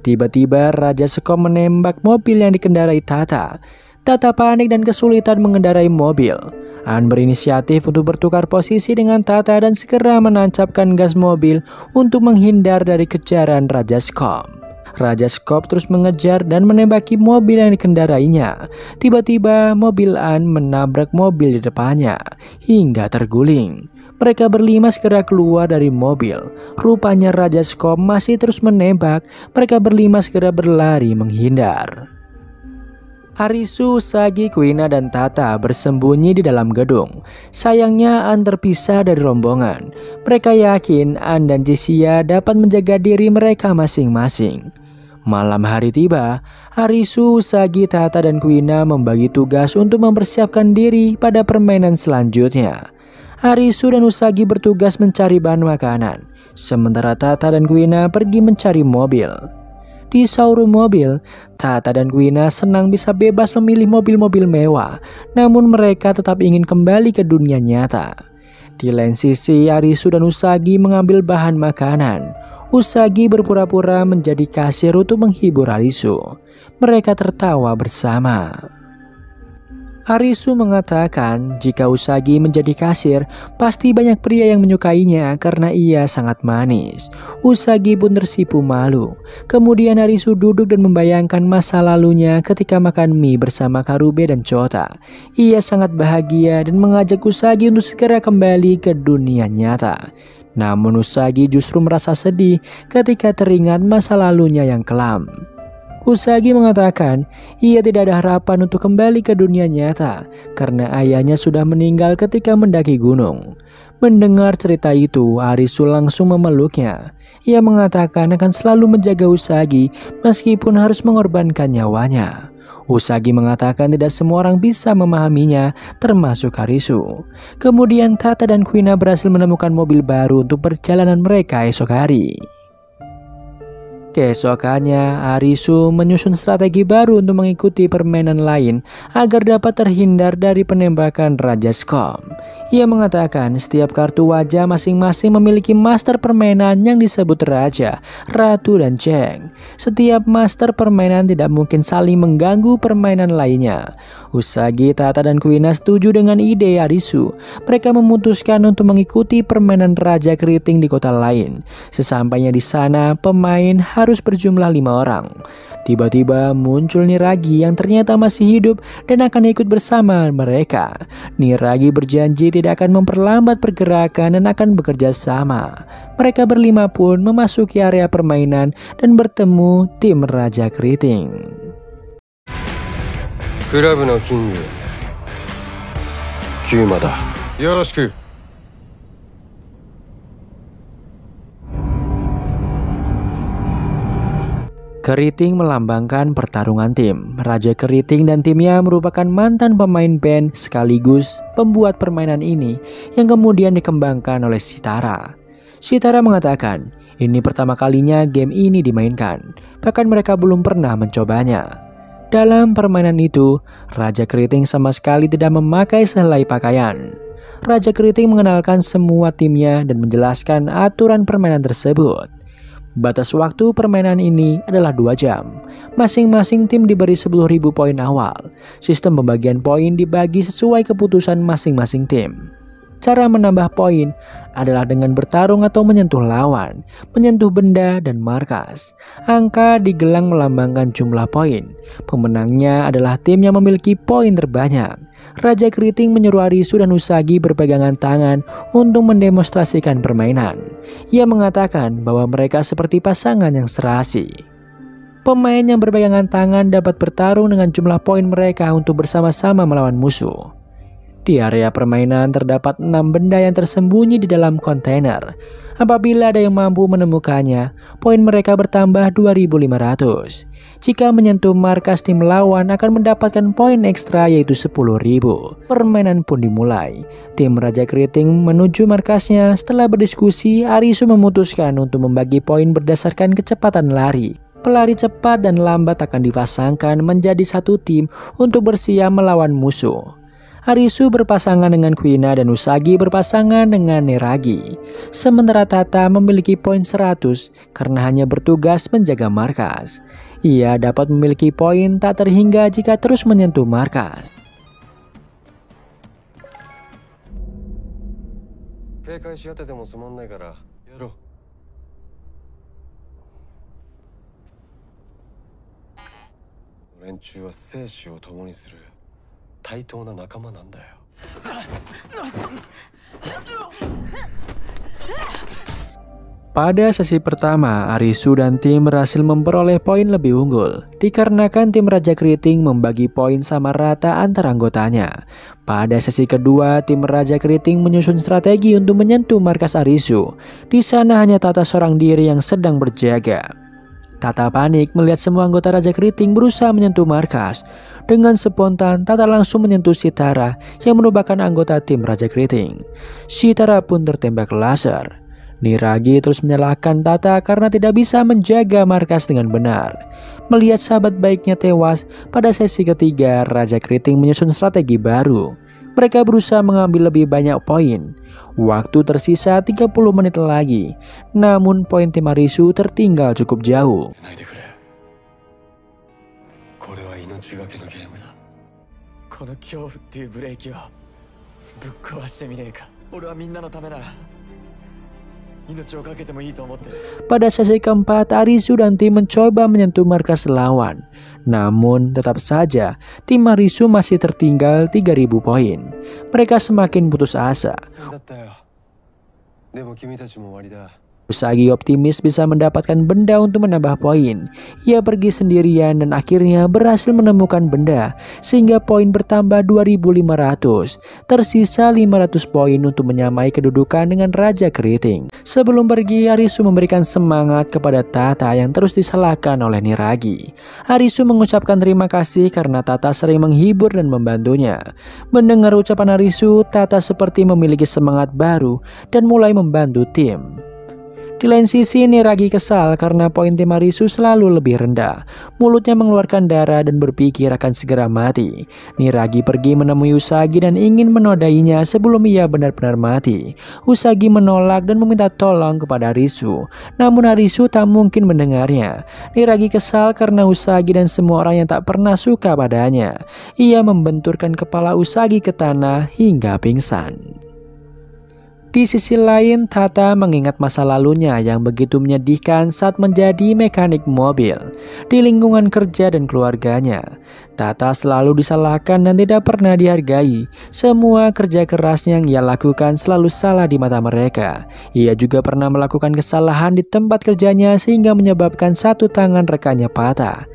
Tiba-tiba Raja Scum menembak mobil yang dikendarai Tata. Tata panik dan kesulitan mengendarai mobil. An berinisiatif untuk bertukar posisi dengan Tata dan segera menancapkan gas mobil untuk menghindar dari kejaran Raja Scum. Raja Scum terus mengejar dan menembaki mobil yang dikendarainya. Tiba-tiba mobil An menabrak mobil di depannya hingga terguling. Mereka berlima segera keluar dari mobil. Rupanya Raja Scum masih terus menembak. Mereka berlima segera berlari menghindar. Arisu, Usagi, Kuina, dan Tata bersembunyi di dalam gedung. Sayangnya An terpisah dari rombongan. Mereka yakin An dan Chishia dapat menjaga diri mereka masing-masing. Malam hari tiba, Arisu, Usagi, Tata, dan Kuina membagi tugas untuk mempersiapkan diri pada permainan selanjutnya. Arisu dan Usagi bertugas mencari bahan makanan, sementara Tata dan Kuina pergi mencari mobil. Di showroom mobil, Tata dan Kuina senang bisa bebas memilih mobil-mobil mewah, namun mereka tetap ingin kembali ke dunia nyata. Di lain sisi, Arisu dan Usagi mengambil bahan makanan. Usagi berpura-pura menjadi kasir untuk menghibur Arisu. Mereka tertawa bersama. Arisu mengatakan jika Usagi menjadi kasir, pasti banyak pria yang menyukainya karena ia sangat manis. Usagi pun tersipu malu. Kemudian Arisu duduk dan membayangkan masa lalunya ketika makan mie bersama Karube dan Chota. Ia sangat bahagia dan mengajak Usagi untuk segera kembali ke dunia nyata. Namun Usagi justru merasa sedih ketika teringat masa lalunya yang kelam. Usagi mengatakan ia tidak ada harapan untuk kembali ke dunia nyata karena ayahnya sudah meninggal ketika mendaki gunung. Mendengar cerita itu, Arisu langsung memeluknya. Ia mengatakan akan selalu menjaga Usagi meskipun harus mengorbankan nyawanya. Usagi mengatakan tidak semua orang bisa memahaminya, termasuk Arisu. Kemudian Tata dan Kuina berhasil menemukan mobil baru untuk perjalanan mereka esok hari. Keesokannya, Arisu menyusun strategi baru untuk mengikuti permainan lain agar dapat terhindar dari penembakan Raja Scum. Ia mengatakan setiap kartu wajah masing-masing memiliki master permainan yang disebut Raja, Ratu, dan Cheng. Setiap master permainan tidak mungkin saling mengganggu permainan lainnya. Usagi, Tata, dan Kuina setuju dengan ide Arisu. Mereka memutuskan untuk mengikuti permainan Raja Keriting di kota lain. Sesampainya di sana, pemain harus berjumlah 5 orang. Tiba-tiba muncul Niragi yang ternyata masih hidup dan akan ikut bersama mereka. Niragi berjanji tidak akan memperlambat pergerakan dan akan bekerja sama. Mereka berlima pun memasuki area permainan dan bertemu tim Raja Keriting. クラブのキングキューマだ。よろしく。Keriting melambangkan pertarungan tim. Raja Keriting dan timnya merupakan mantan pemain band sekaligus pembuat permainan ini yang kemudian dikembangkan oleh Chitara. Chitara mengatakan, ini pertama kalinya game ini dimainkan, bahkan mereka belum pernah mencobanya. Dalam permainan itu, Raja Keriting sama sekali tidak memakai sehelai pakaian. Raja Keriting mengenalkan semua timnya dan menjelaskan aturan permainan tersebut. Batas waktu permainan ini adalah 2 jam. Masing-masing tim diberi 10.000 poin awal. Sistem pembagian poin dibagi sesuai keputusan masing-masing tim. Cara menambah poin adalah dengan bertarung atau menyentuh lawan, menyentuh benda dan markas. Angka di gelang melambangkan jumlah poin. Pemenangnya adalah tim yang memiliki poin terbanyak. Raja Keriting menyuruh Arisu dan Usagi berpegangan tangan untuk mendemonstrasikan permainan. Ia mengatakan bahwa mereka seperti pasangan yang serasi. Pemain yang berpegangan tangan dapat bertarung dengan jumlah poin mereka untuk bersama-sama melawan musuh. Di area permainan terdapat 6 benda yang tersembunyi di dalam kontainer. Apabila ada yang mampu menemukannya, poin mereka bertambah 2.500. Jika menyentuh markas tim lawan akan mendapatkan poin ekstra yaitu 10.000. Permainan pun dimulai. Tim Raja Keriting menuju markasnya. Setelah berdiskusi, Arisu memutuskan untuk membagi poin berdasarkan kecepatan lari. Pelari cepat dan lambat akan dipasangkan menjadi satu tim untuk bersiap melawan musuh. Arisu berpasangan dengan Kuina dan Usagi berpasangan dengan Neragi. Sementara Tata memiliki poin 100 karena hanya bertugas menjaga markas. Ia dapat memiliki poin tak terhingga jika terus menyentuh markas. 警戒し合っててもつまんないからやろう。連中は生死を共にする対等な仲間なんだよ。Pada sesi pertama, Arisu dan tim berhasil memperoleh poin lebih unggul, dikarenakan tim Raja Keriting membagi poin sama rata antar anggotanya. Pada sesi kedua, tim Raja Keriting menyusun strategi untuk menyentuh markas Arisu. Di sana hanya Tata seorang diri yang sedang berjaga. Tata panik melihat semua anggota Raja Keriting berusaha menyentuh markas. Dengan spontan, Tata langsung menyentuh Chitara yang merupakan anggota tim Raja Keriting. Chitara pun tertembak laser. Niragi terus menyalahkan Tata karena tidak bisa menjaga markas dengan benar. Melihat sahabat baiknya tewas, pada sesi ketiga Raja Keriting menyusun strategi baru. Mereka berusaha mengambil lebih banyak poin. Waktu tersisa 30 menit lagi, namun poin tim Arisu tertinggal cukup jauh. Pada sesi keempat, Arisu dan tim mencoba menyentuh markas lawan. Namun tetap saja tim Arisu masih tertinggal 3.000 poin. Mereka semakin putus asa. Usagi optimis bisa mendapatkan benda untuk menambah poin. Ia pergi sendirian dan akhirnya berhasil menemukan benda sehingga poin bertambah 2.500. Tersisa 500 poin untuk menyamai kedudukan dengan Raja Keriting. Sebelum pergi, Arisu memberikan semangat kepada Tata yang terus disalahkan oleh Niragi. Arisu mengucapkan terima kasih karena Tata sering menghibur dan membantunya. Mendengar ucapan Arisu, Tata seperti memiliki semangat baru dan mulai membantu tim. Di lain sisi, Niragi kesal karena poin tim Arisu selalu lebih rendah. Mulutnya mengeluarkan darah dan berpikir akan segera mati. Niragi pergi menemui Usagi dan ingin menodainya sebelum ia benar-benar mati. Usagi menolak dan meminta tolong kepada Arisu. Namun Arisu tak mungkin mendengarnya. Niragi kesal karena Usagi dan semua orang yang tak pernah suka padanya. Ia membenturkan kepala Usagi ke tanah hingga pingsan. Di sisi lain, Tata mengingat masa lalunya yang begitu menyedihkan saat menjadi mekanik mobil. Di lingkungan kerja dan keluarganya, Tata selalu disalahkan dan tidak pernah dihargai. Semua kerja kerasnya yang ia lakukan selalu salah di mata mereka. Ia juga pernah melakukan kesalahan di tempat kerjanya sehingga menyebabkan satu tangan rekannya patah.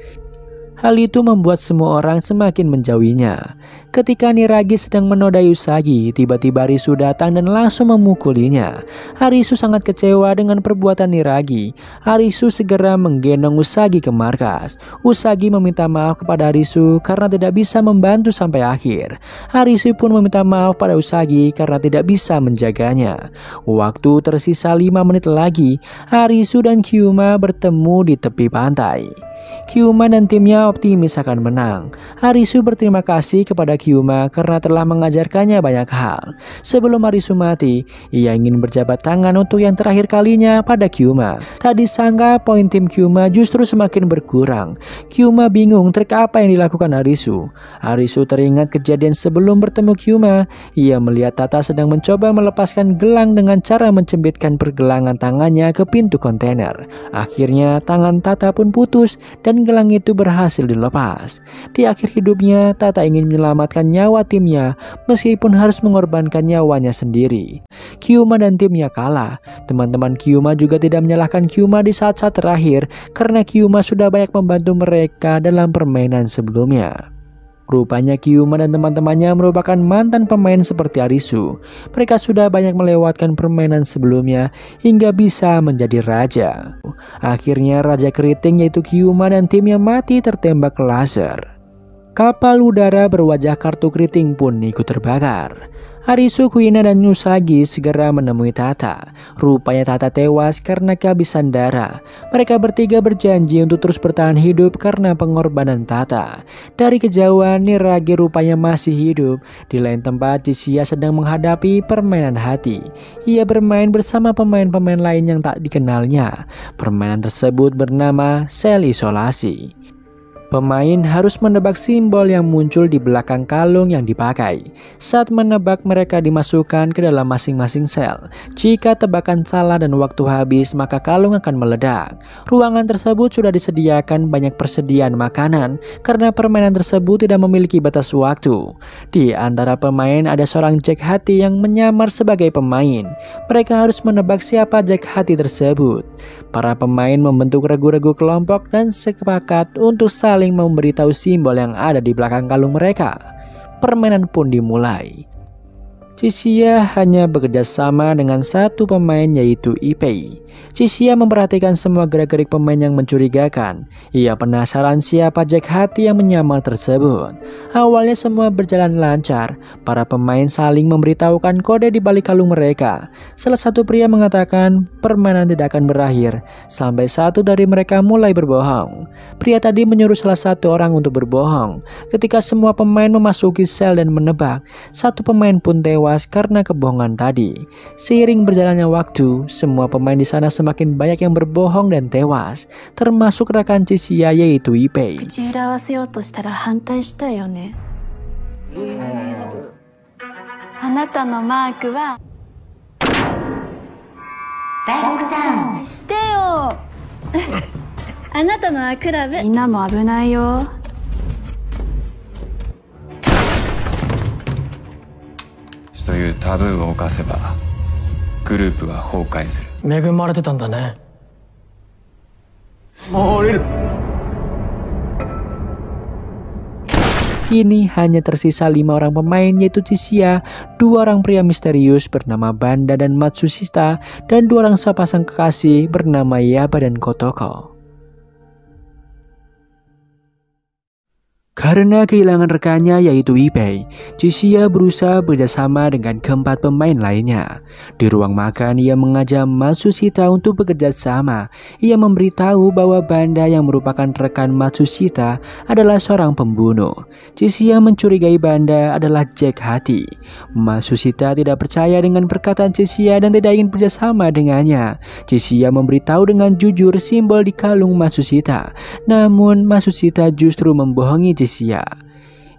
Hal itu membuat semua orang semakin menjauhinya. Ketika Niragi sedang menodai Usagi, tiba-tiba Arisu datang dan langsung memukulinya. Arisu sangat kecewa dengan perbuatan Niragi. Arisu segera menggendong Usagi ke markas. Usagi meminta maaf kepada Arisu karena tidak bisa membantu sampai akhir. Arisu pun meminta maaf pada Usagi karena tidak bisa menjaganya. Waktu tersisa 5 menit lagi, Arisu dan Kyuma bertemu di tepi pantai. Kyuma dan timnya optimis akan menang. Arisu berterima kasih kepada Kyuma karena telah mengajarkannya banyak hal. Sebelum Arisu mati, ia ingin berjabat tangan untuk yang terakhir kalinya pada Kyuma. Tak disangka poin tim Kyuma justru semakin berkurang. Kyuma bingung trik apa yang dilakukan Arisu. Arisu teringat kejadian sebelum bertemu Kyuma. Ia melihat Tata sedang mencoba melepaskan gelang dengan cara mencembitkan pergelangan tangannya ke pintu kontainer. Akhirnya tangan Tata pun putus dan gelang itu berhasil dilepas. Di akhir hidupnya, Tata ingin menyelamatkan nyawa timnya meskipun harus mengorbankan nyawanya sendiri. Kyuma dan timnya kalah. Teman-teman Kyuma juga tidak menyalahkan Kyuma di saat-saat terakhir karena Kyuma sudah banyak membantu mereka dalam permainan sebelumnya. Rupanya Kyuma dan teman-temannya merupakan mantan pemain seperti Arisu. Mereka sudah banyak melewatkan permainan sebelumnya hingga bisa menjadi raja. Akhirnya raja keriting yaitu Kyuma dan timnya mati tertembak laser. Kapal udara berwajah kartu keriting pun ikut terbakar. Arisu, Kuina, dan Usagi segera menemui Tata. Rupanya Tata tewas karena kehabisan darah. Mereka bertiga berjanji untuk terus bertahan hidup karena pengorbanan Tata. Dari kejauhan, Niragi rupanya masih hidup. Di lain tempat, Chichiya sedang menghadapi permainan hati. Ia bermain bersama pemain-pemain lain yang tak dikenalnya. Permainan tersebut bernama sel isolasi. Pemain harus menebak simbol yang muncul di belakang kalung yang dipakai. Saat menebak, mereka dimasukkan ke dalam masing-masing sel. Jika tebakan salah dan waktu habis, maka kalung akan meledak. Ruangan tersebut sudah disediakan banyak persediaan makanan karena permainan tersebut tidak memiliki batas waktu. Di antara pemain ada seorang Jack Hati yang menyamar sebagai pemain. Mereka harus menebak siapa Jack Hati tersebut. Para pemain membentuk regu-regu kelompok dan sepakat untuk saling memberitahu simbol yang ada di belakang kalung mereka. Permainan pun dimulai. Chichiya hanya bekerja sama dengan satu pemain yaitu Ipei. Chichiya memperhatikan semua gerak-gerik pemain yang mencurigakan. Ia penasaran siapa Jack Hati yang menyamar tersebut. Awalnya semua berjalan lancar. Para pemain saling memberitahukan kode di balik kalung mereka. Salah satu pria mengatakan permainan tidak akan berakhir sampai satu dari mereka mulai berbohong. Pria tadi menyuruh salah satu orang untuk berbohong. Ketika semua pemain memasuki sel dan menebak, satu pemain pun tewas karena kebohongan tadi. Seiring berjalannya waktu, semua pemain di sana semakin banyak yang berbohong dan tewas, termasuk rekan Chichiya yaitu Ipei. 口裏合わせようとしたら反対したよね。あなたのマークはしてよ。あなたのはクラブ。みんなも危ないよ。というタブーを犯せばグループは崩壊する。恵まれてたんだね。もう降りる。 Kini hanya tersisa 5 orang pemain yaitu Chichiya, 2 orang pria misterius bernama Banda dan Matsushita, dan 2 orang sepasang kekasih bernama Yaba dan Kotoko. Karena kehilangan rekannya yaitu Ipei, Chichiya berusaha bekerjasama dengan keempat pemain lainnya. Di ruang makan, ia mengajak Matsushita untuk bekerja sama. Ia memberitahu bahwa Banda yang merupakan rekan Matsushita adalah seorang pembunuh. Chichiya mencurigai Banda adalah Jack Hati. Matsushita tidak percaya dengan perkataan Chichiya dan tidak ingin bekerjasama dengannya. Chichiya memberitahu dengan jujur simbol di kalung Matsushita. Namun Matsushita justru membohongi Chichiya.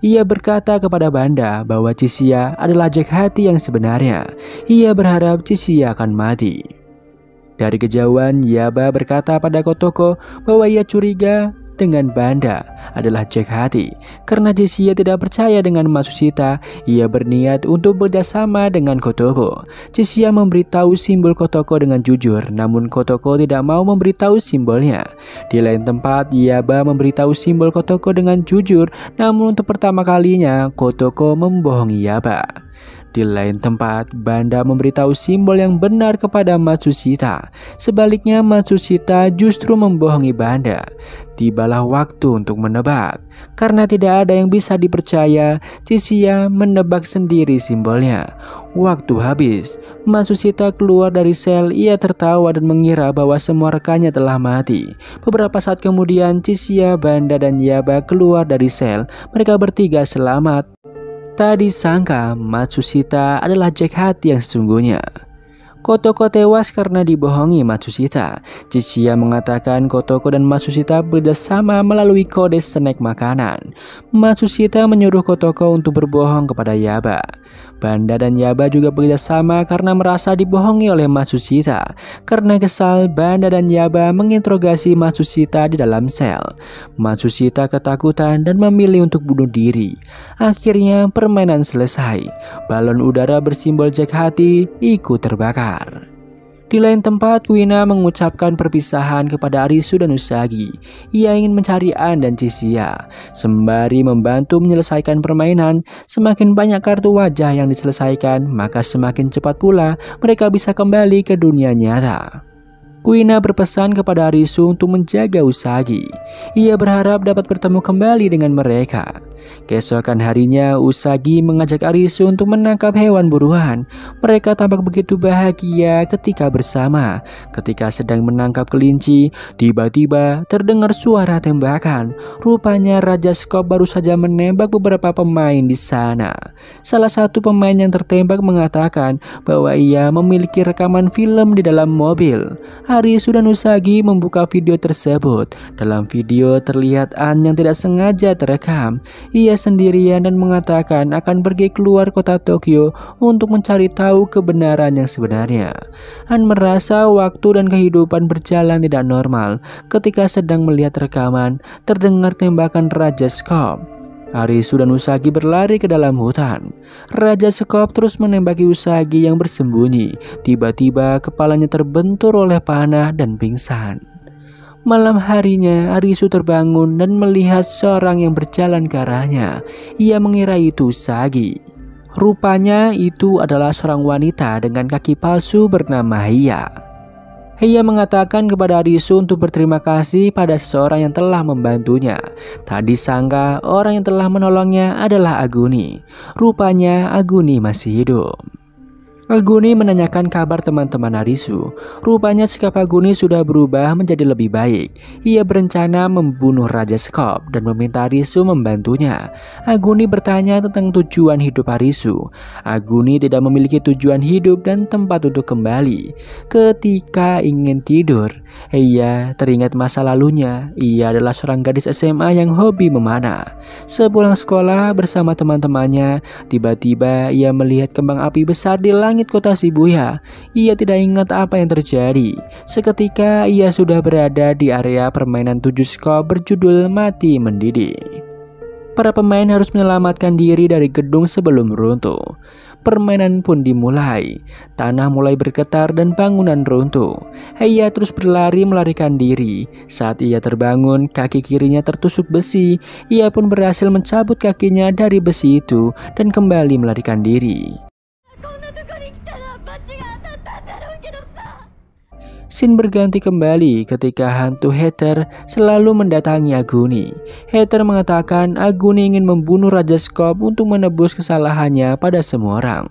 Ia berkata kepada Banda bahwa Chichiya adalah Jack Hati yang sebenarnya. Ia berharap Chichiya akan mati. Dari kejauhan, Yaba berkata pada Kotoko bahwa ia curiga dengan Banda adalah Jack Hati. Karena Chishia tidak percaya dengan Matsushita, ia berniat untuk bekerjasama dengan Kotoko. Chishia memberitahu simbol Kotoko dengan jujur, namun Kotoko tidak mau memberitahu simbolnya. Di lain tempat, Yaba memberitahu simbol Kotoko dengan jujur, namun untuk pertama kalinya Kotoko membohongi Yaba. Di lain tempat, Banda memberitahu simbol yang benar kepada Matsushita. Sebaliknya, Matsushita justru membohongi Banda. Tibalah waktu untuk menebak. Karena tidak ada yang bisa dipercaya, Chishia menebak sendiri simbolnya. Waktu habis, Matsushita keluar dari sel. Ia tertawa dan mengira bahwa semua rekannya telah mati. Beberapa saat kemudian, Chishia, Banda, dan Yaba keluar dari sel. Mereka bertiga selamat. Tak disangka Matsushita adalah Jack Hati yang sesungguhnya. Kotoko tewas karena dibohongi Matsushita. Chishia mengatakan Kotoko dan Matsushita bekerjasama melalui kode snack makanan. Matsushita menyuruh Kotoko untuk berbohong kepada Yaba. Banda dan Yaba juga bekerjasama karena merasa dibohongi oleh Matsushita. Karena kesal, Banda dan Yaba menginterogasi Matsushita di dalam sel. Matsushita ketakutan dan memilih untuk bunuh diri. Akhirnya permainan selesai. Balon udara bersimbol Jack Hati ikut terbakar. Di lain tempat, Kuina mengucapkan perpisahan kepada Arisu dan Usagi. Ia ingin mencari An dan Chishia. Sembari membantu menyelesaikan permainan, semakin banyak kartu wajah yang diselesaikan, maka semakin cepat pula mereka bisa kembali ke dunia nyata. Kuina berpesan kepada Arisu untuk menjaga Usagi. Ia berharap dapat bertemu kembali dengan mereka. Keesokan harinya, Usagi mengajak Arisu untuk menangkap hewan buruan. Mereka tampak begitu bahagia ketika bersama. Ketika sedang menangkap kelinci, tiba-tiba terdengar suara tembakan. Rupanya Raja Skop baru saja menembak beberapa pemain di sana. Salah satu pemain yang tertembak mengatakan bahwa ia memiliki rekaman film di dalam mobil. Arisu dan Usagi membuka video tersebut. Dalam video terlihat An yang tidak sengaja terekam. Ia sendirian dan mengatakan akan pergi keluar kota Tokyo untuk mencari tahu kebenaran yang sebenarnya. An merasa waktu dan kehidupan berjalan tidak normal. Ketika sedang melihat rekaman, terdengar tembakan Raja Skop. Arisu dan Usagi berlari ke dalam hutan. Raja Skop terus menembaki Usagi yang bersembunyi. Tiba-tiba kepalanya terbentur oleh panah dan pingsan. Malam harinya, Arisu terbangun dan melihat seorang yang berjalan ke arahnya. Ia mengira itu Usagi. Rupanya itu adalah seorang wanita dengan kaki palsu bernama Hiya. Hiya mengatakan kepada Arisu untuk berterima kasih pada seseorang yang telah membantunya. Tak disangka orang yang telah menolongnya adalah Aguni. Rupanya Aguni masih hidup. Aguni menanyakan kabar teman-teman Arisu. Rupanya sikap Aguni sudah berubah menjadi lebih baik. Ia berencana membunuh Raja Skop dan meminta Arisu membantunya. Aguni bertanya tentang tujuan hidup Arisu. Aguni tidak memiliki tujuan hidup dan tempat untuk kembali. Ketika ingin tidur, ia teringat masa lalunya. Ia adalah seorang gadis SMA yang hobi memanah. Sepulang sekolah bersama teman-temannya, tiba-tiba ia melihat kembang api besar di langit kota Shibuya. Ia tidak ingat apa yang terjadi. Seketika ia sudah berada di area permainan 7 skop berjudul Mati Mendidih. Para pemain harus menyelamatkan diri dari gedung sebelum runtuh. Permainan pun dimulai. Tanah mulai bergetar dan bangunan runtuh. Ia terus berlari melarikan diri. Saat ia terbangun, kaki kirinya tertusuk besi. Ia pun berhasil mencabut kakinya dari besi itu dan kembali melarikan diri. Scene berganti kembali ketika hantu Heather selalu mendatangi Aguni. Heather mengatakan Aguni ingin membunuh Raja Skop untuk menebus kesalahannya pada semua orang.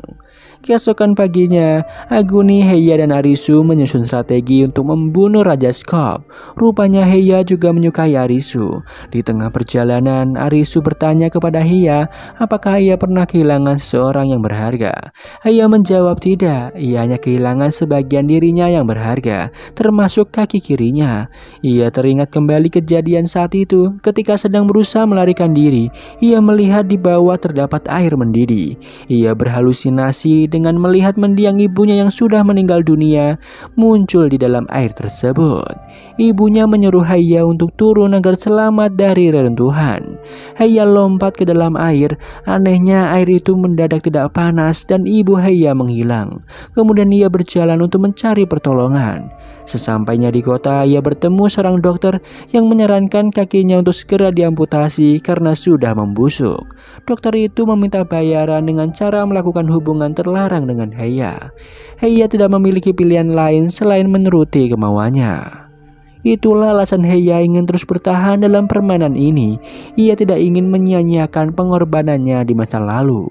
Keesokan paginya, Aguni, Heiya, dan Arisu menyusun strategi untuk membunuh Raja Skop. Rupanya Heiya juga menyukai Arisu. Di tengah perjalanan, Arisu bertanya kepada Heiya apakah ia pernah kehilangan seseorang yang berharga. Heiya menjawab tidak, ia hanya kehilangan sebagian dirinya yang berharga, termasuk kaki kirinya. Ia teringat kembali kejadian saat itu ketika sedang berusaha melarikan diri. Ia melihat di bawah terdapat air mendidih. Ia berhalusinasi dengan melihat mendiang ibunya yang sudah meninggal dunia muncul di dalam air tersebut. Ibunya menyuruh Haya untuk turun agar selamat dari reruntuhan. Haya lompat ke dalam air. Anehnya air itu mendadak tidak panas dan ibu Haya menghilang. Kemudian ia berjalan untuk mencari pertolongan. Sesampainya di kota, ia bertemu seorang dokter yang menyarankan kakinya untuk segera diamputasi karena sudah membusuk. Dokter itu meminta bayaran dengan cara melakukan hubungan terlarang dengan Haya. Haya tidak memiliki pilihan lain selain menuruti kemauannya. Itulah alasan Haya ingin terus bertahan dalam permainan ini. Ia tidak ingin menyia-nyiakan pengorbanannya di masa lalu.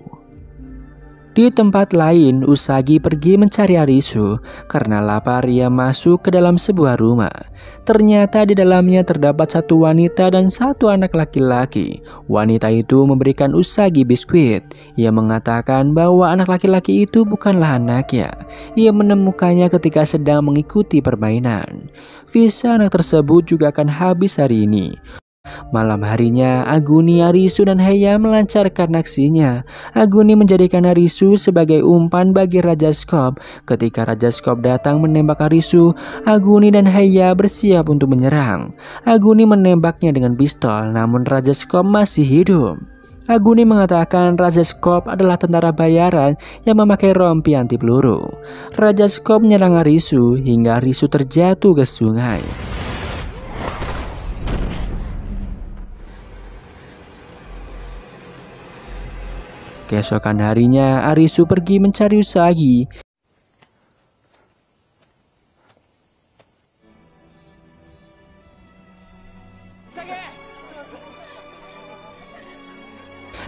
Di tempat lain, Usagi pergi mencari Arisu. Karena lapar, ia masuk ke dalam sebuah rumah. Ternyata di dalamnya terdapat satu wanita dan satu anak laki-laki. Wanita itu memberikan Usagi biskuit. Ia mengatakan bahwa anak laki-laki itu bukanlah anaknya. Ia menemukannya ketika sedang mengikuti permainan. Visa anak tersebut juga akan habis hari ini. Malam harinya, Aguni, Arisu, dan Haya melancarkan aksinya. Aguni menjadikan Arisu sebagai umpan bagi Raja Skop. Ketika Raja Skop datang menembak Arisu, Aguni dan Haya bersiap untuk menyerang. Aguni menembaknya dengan pistol, namun Raja Skop masih hidup. Aguni mengatakan Raja Skop adalah tentara bayaran yang memakai rompi anti peluru. Raja Skop menyerang Arisu hingga Arisu terjatuh ke sungai. Keesokan harinya, Arisu pergi mencari Usagi.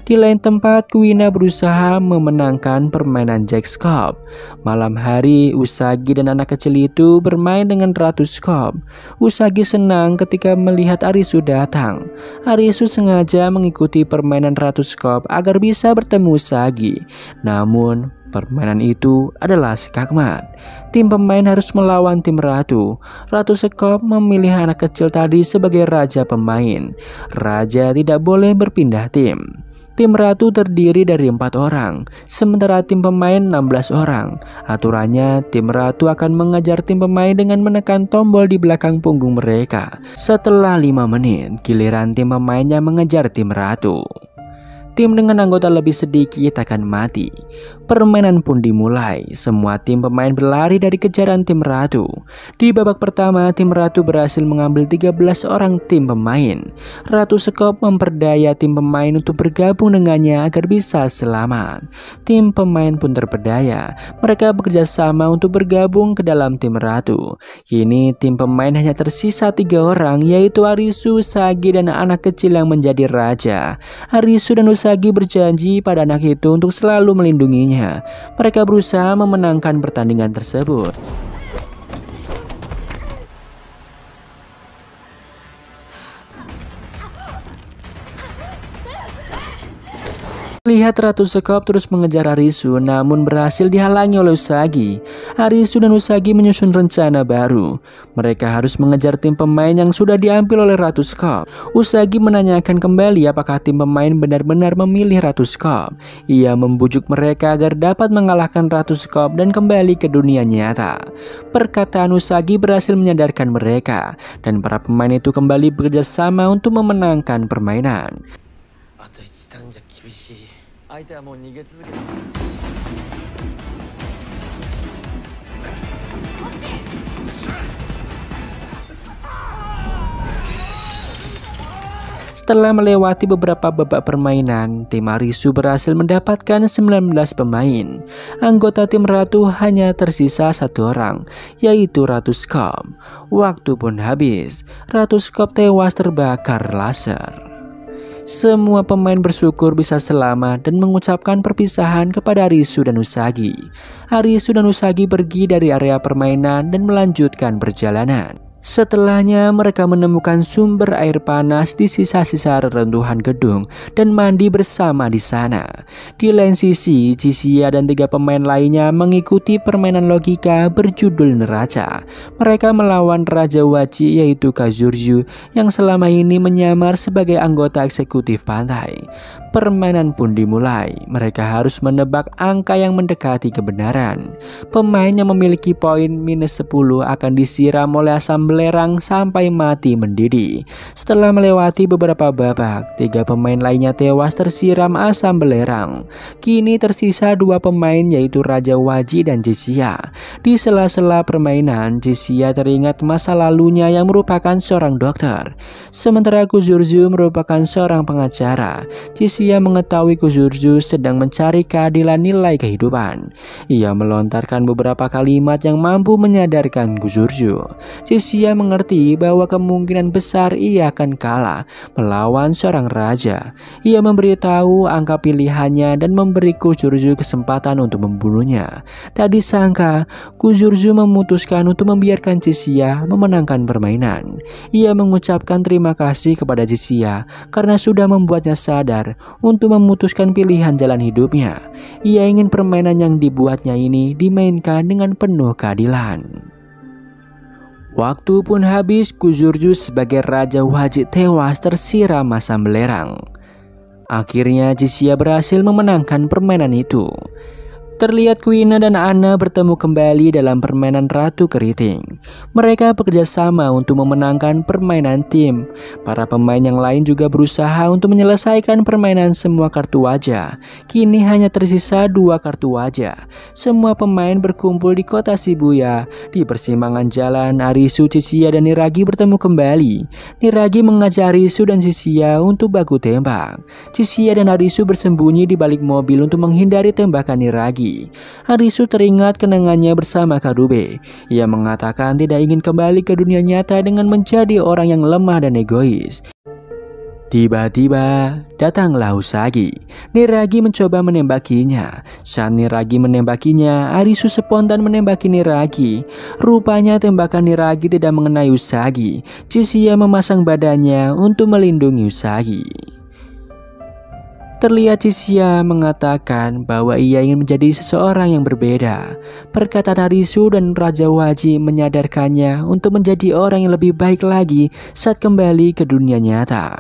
Di lain tempat, Kuina berusaha memenangkan permainan Jack Skop. Malam hari, Usagi dan anak kecil itu bermain dengan Ratu Skop. Usagi senang ketika melihat Arisu datang. Arisu sengaja mengikuti permainan Ratu Skop agar bisa bertemu Usagi. Namun, permainan itu adalah skakmat. Tim pemain harus melawan tim Ratu. Ratu Skop memilih anak kecil tadi sebagai raja pemain. Raja tidak boleh berpindah tim. Tim Ratu terdiri dari 4 orang, sementara tim pemain 16 orang. Aturannya, tim Ratu akan mengejar tim pemain dengan menekan tombol di belakang punggung mereka. Setelah 5 menit, giliran tim pemainnya mengejar tim Ratu. Tim dengan anggota lebih sedikit akan mati. Permainan pun dimulai. Semua tim pemain berlari dari kejaran tim Ratu. Di babak pertama, tim Ratu berhasil mengambil 13 orang tim pemain. Ratu Skop memperdaya tim pemain untuk bergabung dengannya agar bisa selamat. Tim pemain pun terperdaya. Mereka bekerja sama untuk bergabung ke dalam tim Ratu. Kini tim pemain hanya tersisa 3 orang, yaitu Arisu, Usagi, dan anak kecil yang menjadi raja. Arisu dan Usagi berjanji pada anak itu untuk selalu melindunginya. Mereka berusaha memenangkan pertandingan tersebut. Lihat Ratu Skop terus mengejar Arisu, namun berhasil dihalangi oleh Usagi. Arisu dan Usagi menyusun rencana baru. Mereka harus mengejar tim pemain yang sudah diambil oleh Ratu Skop. Usagi menanyakan kembali apakah tim pemain benar-benar memilih Ratu Skop. Ia membujuk mereka agar dapat mengalahkan Ratu Skop dan kembali ke dunia nyata. Perkataan Usagi berhasil menyadarkan mereka, dan para pemain itu kembali bekerja sama untuk memenangkan permainan. Setelah melewati beberapa babak permainan, tim Arisu berhasil mendapatkan 19 pemain. Anggota tim Ratu hanya tersisa 1 orang, yaitu Ratu Skop. Waktu pun habis. Ratu Skop tewas terbakar laser. Semua pemain bersyukur bisa selamat dan mengucapkan perpisahan kepada Arisu dan Usagi. Arisu dan Usagi pergi dari area permainan dan melanjutkan perjalanan. Setelahnya mereka menemukan sumber air panas di sisa-sisa reruntuhan gedung dan mandi bersama di sana. Di lain sisi, Chishia dan 3 pemain lainnya mengikuti permainan logika berjudul neraca. Mereka melawan Raja Waji yaitu Kazuryu yang selama ini menyamar sebagai anggota eksekutif pantai. Permainan pun dimulai. Mereka harus menebak angka yang mendekati kebenaran. Pemain yang memiliki poin -10 akan disiram oleh asam belerang sampai mati mendidih. Setelah melewati beberapa babak, 3 pemain lainnya tewas tersiram asam belerang. Kini tersisa 2 pemain yaitu Raja Waji dan Chishia. Di sela-sela permainan, Chishia teringat masa lalunya yang merupakan seorang dokter. Sementara Kuzuryu merupakan seorang pengacara. Chishia mengetahui Kuzuryu sedang mencari keadilan nilai kehidupan. Ia melontarkan beberapa kalimat yang mampu menyadarkan Kuzuryu. Chishia mengerti bahwa kemungkinan besar ia akan kalah melawan seorang raja. Ia memberitahu angka pilihannya dan memberi Kuzuryu kesempatan untuk membunuhnya. Tak disangka, Kuzuryu memutuskan untuk membiarkan Chishia memenangkan permainan. Ia mengucapkan terima kasih kepada Chishia karena sudah membuatnya sadar untuk memutuskan pilihan jalan hidupnya. Ia ingin permainan yang dibuatnya ini dimainkan dengan penuh keadilan. Waktu pun habis. Kuzuryu sebagai Raja Waji tewas tersiram asam belerang. Akhirnya Chishia berhasil memenangkan permainan itu. Terlihat Kuina dan Anna bertemu kembali dalam permainan Ratu Keriting. Mereka bekerja sama untuk memenangkan permainan tim. Para pemain yang lain juga berusaha untuk menyelesaikan permainan semua kartu wajah. Kini hanya tersisa 2 kartu wajah. Semua pemain berkumpul di kota Shibuya. Di persimpangan jalan, Arisu, Chishia, dan Niragi bertemu kembali. Niragi mengajak Arisu dan Chishia untuk baku tembak. Chishia dan Arisu bersembunyi di balik mobil untuk menghindari tembakan Niragi. Arisu teringat kenangannya bersama Karube. Ia mengatakan tidak ingin kembali ke dunia nyata dengan menjadi orang yang lemah dan egois. Tiba-tiba datanglah Usagi. Niragi mencoba menembakinya. Saat Niragi menembakinya, Arisu spontan menembaki Niragi. Rupanya tembakan Niragi tidak mengenai Usagi. Chishia memasang badannya untuk melindungi Usagi. Terlihat Chishia mengatakan bahwa ia ingin menjadi seseorang yang berbeda. Perkataan Arisu dan Raja Waji menyadarkannya untuk menjadi orang yang lebih baik lagi saat kembali ke dunia nyata.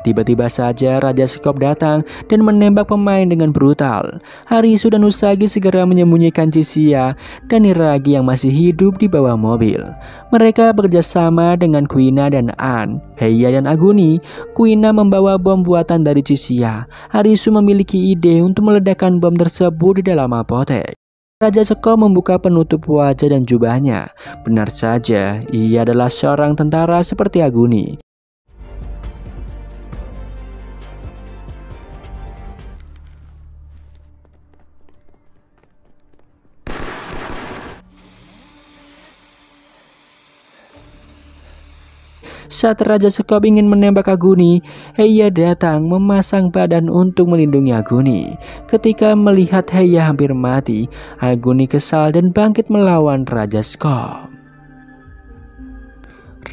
Tiba-tiba saja Raja Skop datang dan menembak pemain dengan brutal. Arisu dan Usagi segera menyembunyikan Chishia dan Niragi yang masih hidup di bawah mobil. Mereka bekerja sama dengan Kuina dan An, Heiya dan Aguni. Kuina membawa bom buatan dari Chishia. Arisu memiliki ide untuk meledakkan bom tersebut di dalam apotek. Raja Skop membuka penutup wajah dan jubahnya. Benar saja, ia adalah seorang tentara seperti Aguni. Saat Raja Skop ingin menembak Aguni, Heiya datang memasang badan untuk melindungi Aguni. Ketika melihat Heiya hampir mati, Aguni kesal dan bangkit melawan Raja Skop.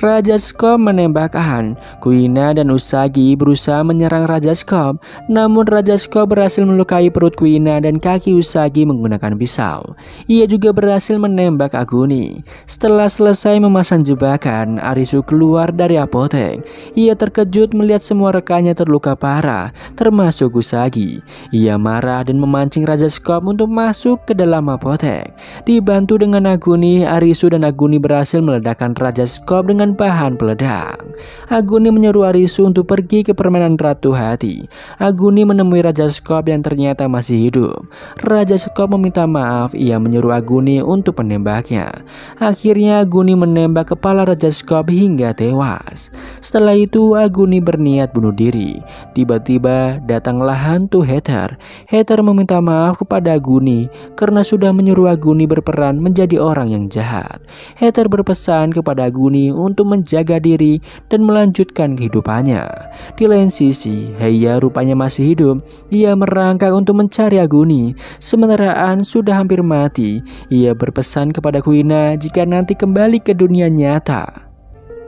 Raja Skop menembak Han. Kuina dan Usagi berusaha menyerang Raja Skop, namun Raja Skop berhasil melukai perut Kuina dan kaki Usagi menggunakan pisau. Ia juga berhasil menembak Aguni. Setelah selesai memasang jebakan, Arisu keluar dari apotek. Ia terkejut melihat semua rekannya terluka parah, termasuk Usagi. Ia marah dan memancing Raja Skop untuk masuk ke dalam apotek. Dibantu dengan Aguni, Arisu dan Aguni berhasil meledakkan Raja Skop dengan bahan peledak. Aguni menyuruh Arisu untuk pergi ke permainan Ratu Hati. Aguni menemui Raja Skop yang ternyata masih hidup. Raja Skop meminta maaf. Ia menyuruh Aguni untuk menembaknya. Akhirnya Aguni menembak kepala Raja Skop hingga tewas. Setelah itu Aguni berniat bunuh diri. Tiba-tiba datanglah hantu Heather. Heather meminta maaf kepada Aguni karena sudah menyuruh Aguni berperan menjadi orang yang jahat. Heather berpesan kepada Aguni untuk menjaga diri dan melanjutkan kehidupannya. Di lain sisi, Heiya rupanya masih hidup. Ia merangkak untuk mencari Aguni. Sementara An sudah hampir mati. Ia berpesan kepada Kuina jika nanti kembali ke dunia nyata,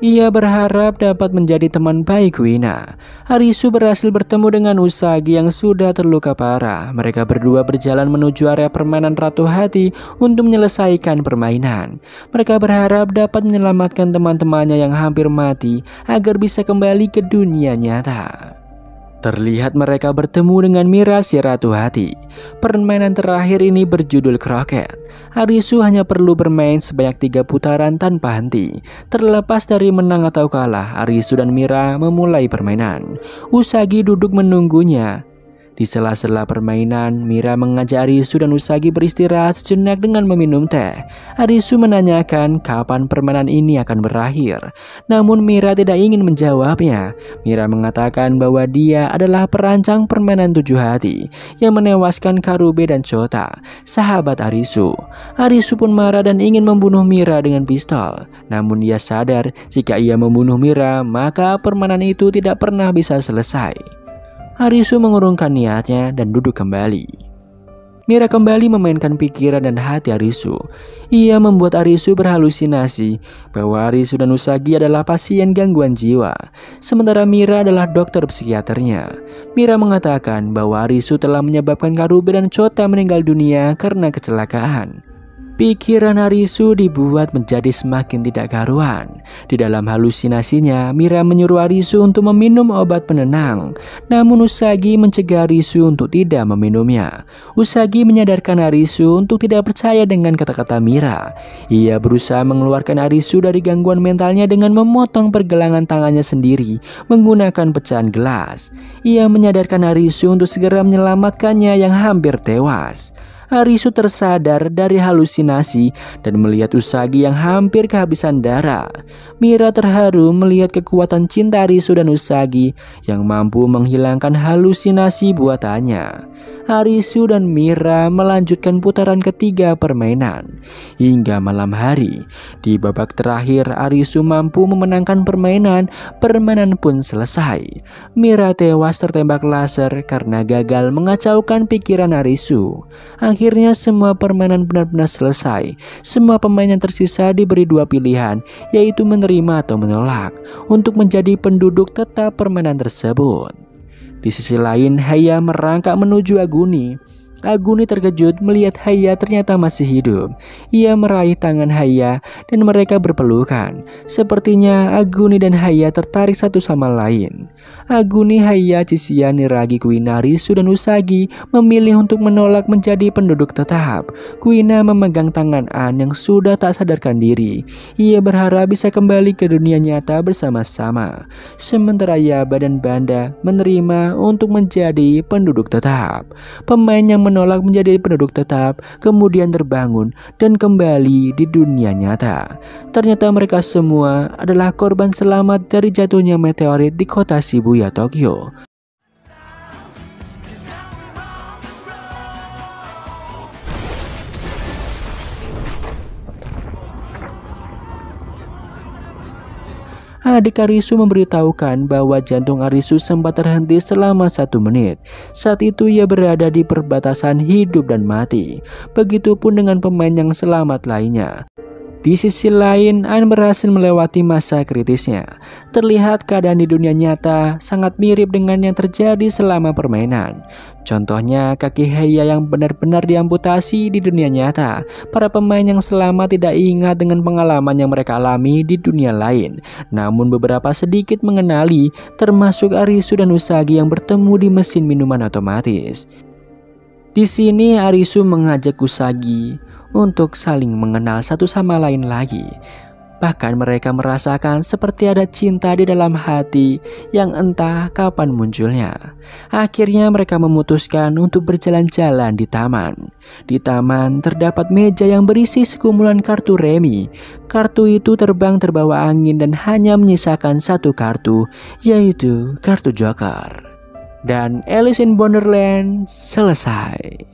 Ia berharap dapat menjadi teman baik Kuina. Arisu berhasil bertemu dengan Usagi yang sudah terluka parah. Mereka berdua berjalan menuju area permainan Ratu Hati untuk menyelesaikan permainan. Mereka berharap dapat menyelamatkan teman-temannya yang hampir mati agar bisa kembali ke dunia nyata. Terlihat mereka bertemu dengan Mira si Ratu Hati. Permainan terakhir ini berjudul kroket. Arisu hanya perlu bermain sebanyak 3 putaran tanpa henti. Terlepas dari menang atau kalah, Arisu dan Mira memulai permainan. Usagi duduk menunggunya. Di sela-sela permainan, Mira mengajak Arisu dan Usagi beristirahat sejenak dengan meminum teh. Arisu menanyakan kapan permainan ini akan berakhir. Namun Mira tidak ingin menjawabnya. Mira mengatakan bahwa dia adalah perancang permainan 7 hati yang menewaskan Karube dan Chota, sahabat Arisu. Arisu pun marah dan ingin membunuh Mira dengan pistol. Namun dia sadar jika ia membunuh Mira, maka permainan itu tidak pernah bisa selesai. Arisu mengurungkan niatnya dan duduk kembali. Mira kembali memainkan pikiran dan hati Arisu. Ia membuat Arisu berhalusinasi bahwa Arisu dan Usagi adalah pasien gangguan jiwa, sementara Mira adalah dokter psikiaternya. Mira mengatakan bahwa Arisu telah menyebabkan Karube dan Chota meninggal dunia karena kecelakaan. Pikiran Arisu dibuat menjadi semakin tidak karuan. Di dalam halusinasinya, Mira menyuruh Arisu untuk meminum obat penenang. Namun Usagi mencegah Arisu untuk tidak meminumnya. Usagi menyadarkan Arisu untuk tidak percaya dengan kata-kata Mira. Ia berusaha mengeluarkan Arisu dari gangguan mentalnya dengan memotong pergelangan tangannya sendiri menggunakan pecahan gelas. Ia menyadarkan Arisu untuk segera menyelamatkannya yang hampir tewas. Arisu tersadar dari halusinasi dan melihat Usagi yang hampir kehabisan darah. Mira terharu melihat kekuatan cinta Arisu dan Usagi yang mampu menghilangkan halusinasi buatannya. Arisu dan Mira melanjutkan putaran ketiga permainan hingga malam hari. Di babak terakhir Arisu mampu memenangkan permainan. Permainan pun selesai. Mira tewas tertembak laser karena gagal mengacaukan pikiran Arisu. Akhirnya semua permainan benar-benar selesai. Semua pemain yang tersisa diberi 2 pilihan, yaitu menerima atau menolak untuk menjadi penduduk tetap permainan tersebut. Di sisi lain, Haya merangkak menuju Aguni. Aguni terkejut melihat Haya ternyata masih hidup. Ia meraih tangan Haya dan mereka berpelukan. Sepertinya Aguni dan Haya tertarik satu sama lain. Aguni, Haya, Chishia, Niragi, Kuina, Arisu, dan Usagi memilih untuk menolak menjadi penduduk tetap. Kuina memegang tangan An yang sudah tak sadarkan diri. Ia berharap bisa kembali ke dunia nyata bersama-sama. Sementara Yaba dan Banda menerima untuk menjadi penduduk tetap. Pemain yang menolak menjadi penduduk tetap kemudian terbangun dan kembali di dunia nyata. Ternyata mereka semua adalah korban selamat dari jatuhnya meteorit di kota Shibuya, Tokyo. Adik Arisu memberitahukan bahwa jantung Arisu sempat terhenti selama 1 menit. Saat itu ia berada di perbatasan hidup dan mati. Begitupun dengan pemain yang selamat lainnya. Di sisi lain, An berhasil melewati masa kritisnya. Terlihat keadaan di dunia nyata sangat mirip dengan yang terjadi selama permainan. Contohnya kaki Haya yang benar-benar diamputasi di dunia nyata. Para pemain yang selamat tidak ingat dengan pengalaman yang mereka alami di dunia lain. Namun beberapa sedikit mengenali, termasuk Arisu dan Usagi yang bertemu di mesin minuman otomatis. Di sini Arisu mengajak Usagi untuk saling mengenal satu sama lain lagi. Bahkan mereka merasakan seperti ada cinta di dalam hati yang entah kapan munculnya. Akhirnya mereka memutuskan untuk berjalan-jalan di taman. Di taman terdapat meja yang berisi sekumpulan kartu remi. Kartu itu terbang terbawa angin dan hanya menyisakan 1 kartu, yaitu kartu Joker. Dan Alice in Wonderland selesai.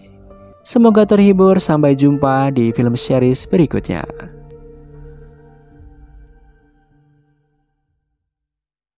Semoga terhibur, sampai jumpa di film series berikutnya.